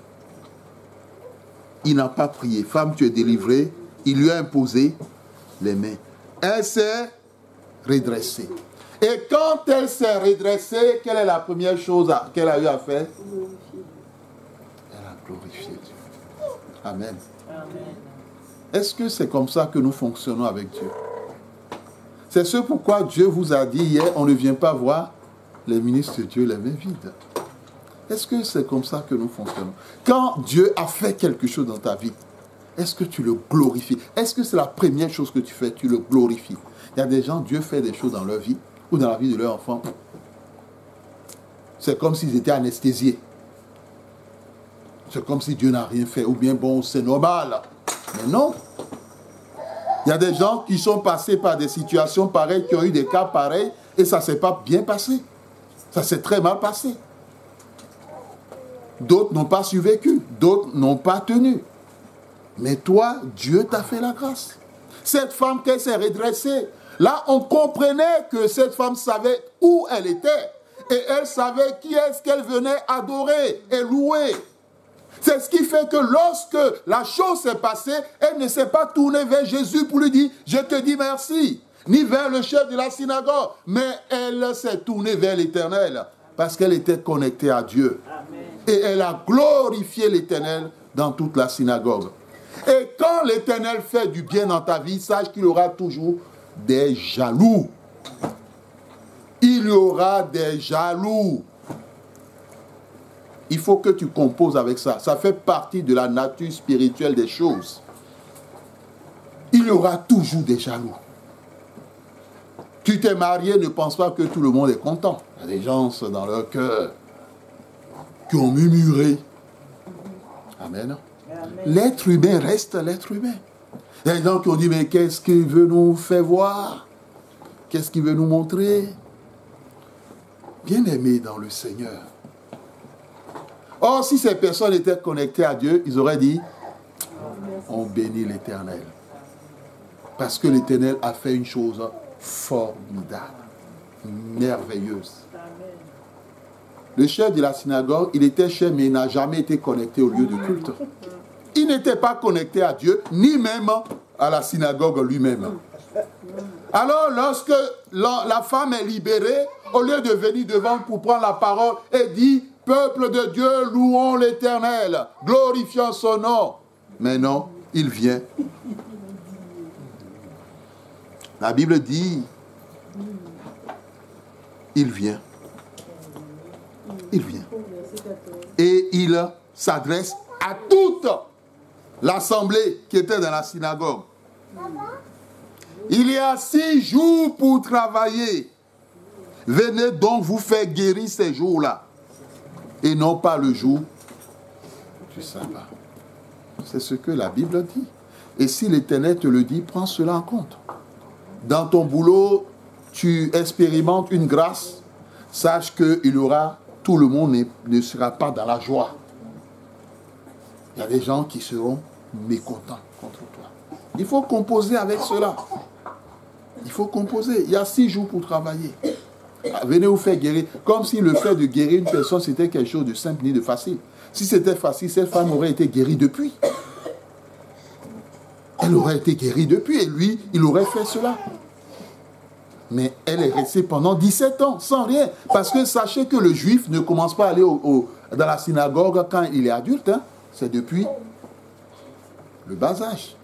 Il n'a pas prié. Femme, tu es délivrée. Il lui a imposé les mains. Elle s'est redressée. Et quand elle s'est redressée, quelle est la première chose qu'elle a eu à faire? Elle a glorifié Dieu. Amen.
Amen.
Est-ce que c'est comme ça que nous fonctionnons avec Dieu? C'est ce pourquoi Dieu vous a dit hier, on ne vient pas voir les ministres de Dieu les mains vides. Est-ce que c'est comme ça que nous fonctionnons? Quand Dieu a fait quelque chose dans ta vie, est-ce que tu le glorifies? Est-ce que c'est la première chose que tu fais? Tu le glorifies. Il y a des gens, Dieu fait des choses dans leur vie ou dans la vie de leur enfant. c'est comme s'ils étaient anesthésiés. C'est comme si Dieu n'a rien fait. Ou bien, bon, c'est normal. Mais non. Il y a des gens qui sont passés par des situations pareilles, qui ont eu des cas pareils, et ça ne s'est pas bien passé. Ça s'est très mal passé. D'autres n'ont pas survécu. D'autres n'ont pas tenu. Mais toi, Dieu t'a fait la grâce. Cette femme, qu'elle s'est redressée, là, on comprenait que cette femme savait où elle était. Et elle savait qui est-ce qu'elle venait adorer et louer. C'est ce qui fait que lorsque la chose s'est passée, elle ne s'est pas tournée vers Jésus pour lui dire « Je te dis merci », ni vers le chef de la synagogue, mais elle s'est tournée vers l'Éternel parce qu'elle était connectée à Dieu. Amen. Et elle a glorifié l'Éternel dans toute la synagogue. Et quand l'Éternel fait du bien dans ta vie, sache qu'il y aura toujours des jaloux. Il y aura des jaloux. Il faut que tu composes avec ça. Ça fait partie de la nature spirituelle des choses. Il y aura toujours des jaloux. Tu t'es marié, ne pense pas que tout le monde est content. Il y a des gens dans leur cœur qui ont murmuré. Amen. L'être humain reste l'être humain. Il y a des gens qui ont dit, mais qu'est-ce qu'il veut nous faire voir? Qu'est-ce qu'il veut nous montrer? Bien-aimés dans le Seigneur. Or, si ces personnes étaient connectées à Dieu, ils auraient dit, on bénit l'Éternel. Parce que l'Éternel a fait une chose formidable, merveilleuse. Le chef de la synagogue, il était chef, mais il n'a jamais été connecté au lieu de culte. Il n'était pas connecté à Dieu, ni même à la synagogue lui-même. Alors, lorsque la femme est libérée, au lieu de venir devant pour prendre la parole et dire, peuple de Dieu, louons l'Éternel, glorifions son nom. Mais non, il vient. La Bible dit, il vient. Il vient. Et il s'adresse à toute l'assemblée qui était dans la synagogue. Il y a 6 jours pour travailler. Venez donc vous faire guérir ces jours-là. Et non pas le jour du sabbat. C'est ce que la Bible dit. Et si l'Éternel te le dit, prends cela en compte. Dans ton boulot, tu expérimentes une grâce. Sache qu'il y aura, tout le monde ne sera pas dans la joie. Il y a des gens qui seront mécontents contre toi. Il faut composer avec cela. Il faut composer. Il y a 6 jours pour travailler. Venez vous faire guérir. Comme si le fait de guérir une personne, c'était quelque chose de simple ni de facile. Si c'était facile, cette femme aurait été guérie depuis. Elle aurait été guérie depuis et lui, il aurait fait cela. Mais elle est restée pendant 17 ans, sans rien. Parce que sachez que le juif ne commence pas à aller dans la synagogue quand il est adulte. Hein. C'est depuis le bas âge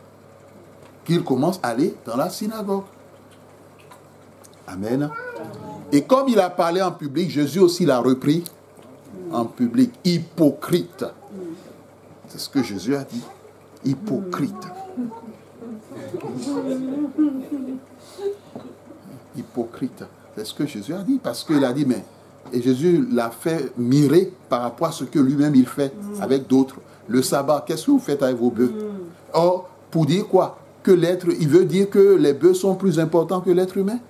qu'il commence à aller dans la synagogue. Amen. Et comme il a parlé en public, Jésus aussi l'a repris en public. Hypocrite. C'est ce que Jésus a dit. Hypocrite. Hypocrite. C'est ce que Jésus a dit. Parce qu'il a dit, mais... Et Jésus l'a fait mirer par rapport à ce que lui-même il fait avec d'autres. Le sabbat, qu'est-ce que vous faites avec vos bœufs? Or, pour dire quoi? Que l'être, il veut dire que les bœufs sont plus importants que l'être humain?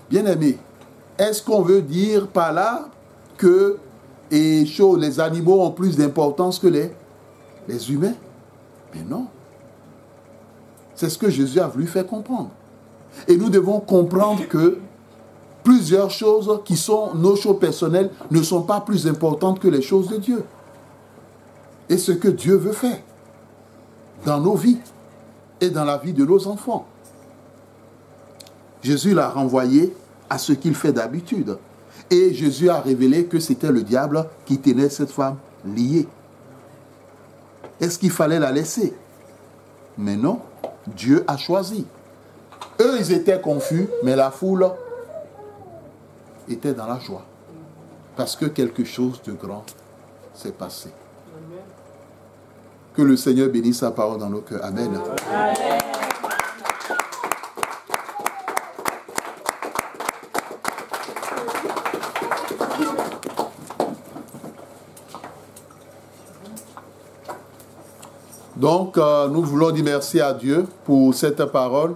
Bien-aimé, est-ce qu'on veut dire par là que les animaux ont plus d'importance que les humains? Mais non. C'est ce que Jésus a voulu faire comprendre. Et nous devons comprendre que plusieurs choses qui sont nos choses personnelles ne sont pas plus importantes que les choses de Dieu. Et ce que Dieu veut faire dans nos vies et dans la vie de nos enfants. Jésus l'a renvoyé à ce qu'il fait d'habitude. Et Jésus a révélé que c'était le diable qui tenait cette femme liée. Est-ce qu'il fallait la laisser? Mais non, Dieu a choisi. Eux, ils étaient confus, mais la foule était dans la joie. Parce que quelque chose de grand s'est passé. Que le Seigneur bénisse sa parole dans nos cœurs. Amen. Amen. Donc, nous voulons dire merci à Dieu pour cette parole.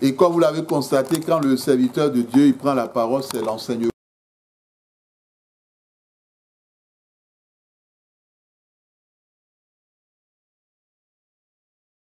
Et comme vous l'avez constaté, quand le serviteur de Dieu il prend la parole, c'est l'enseignement.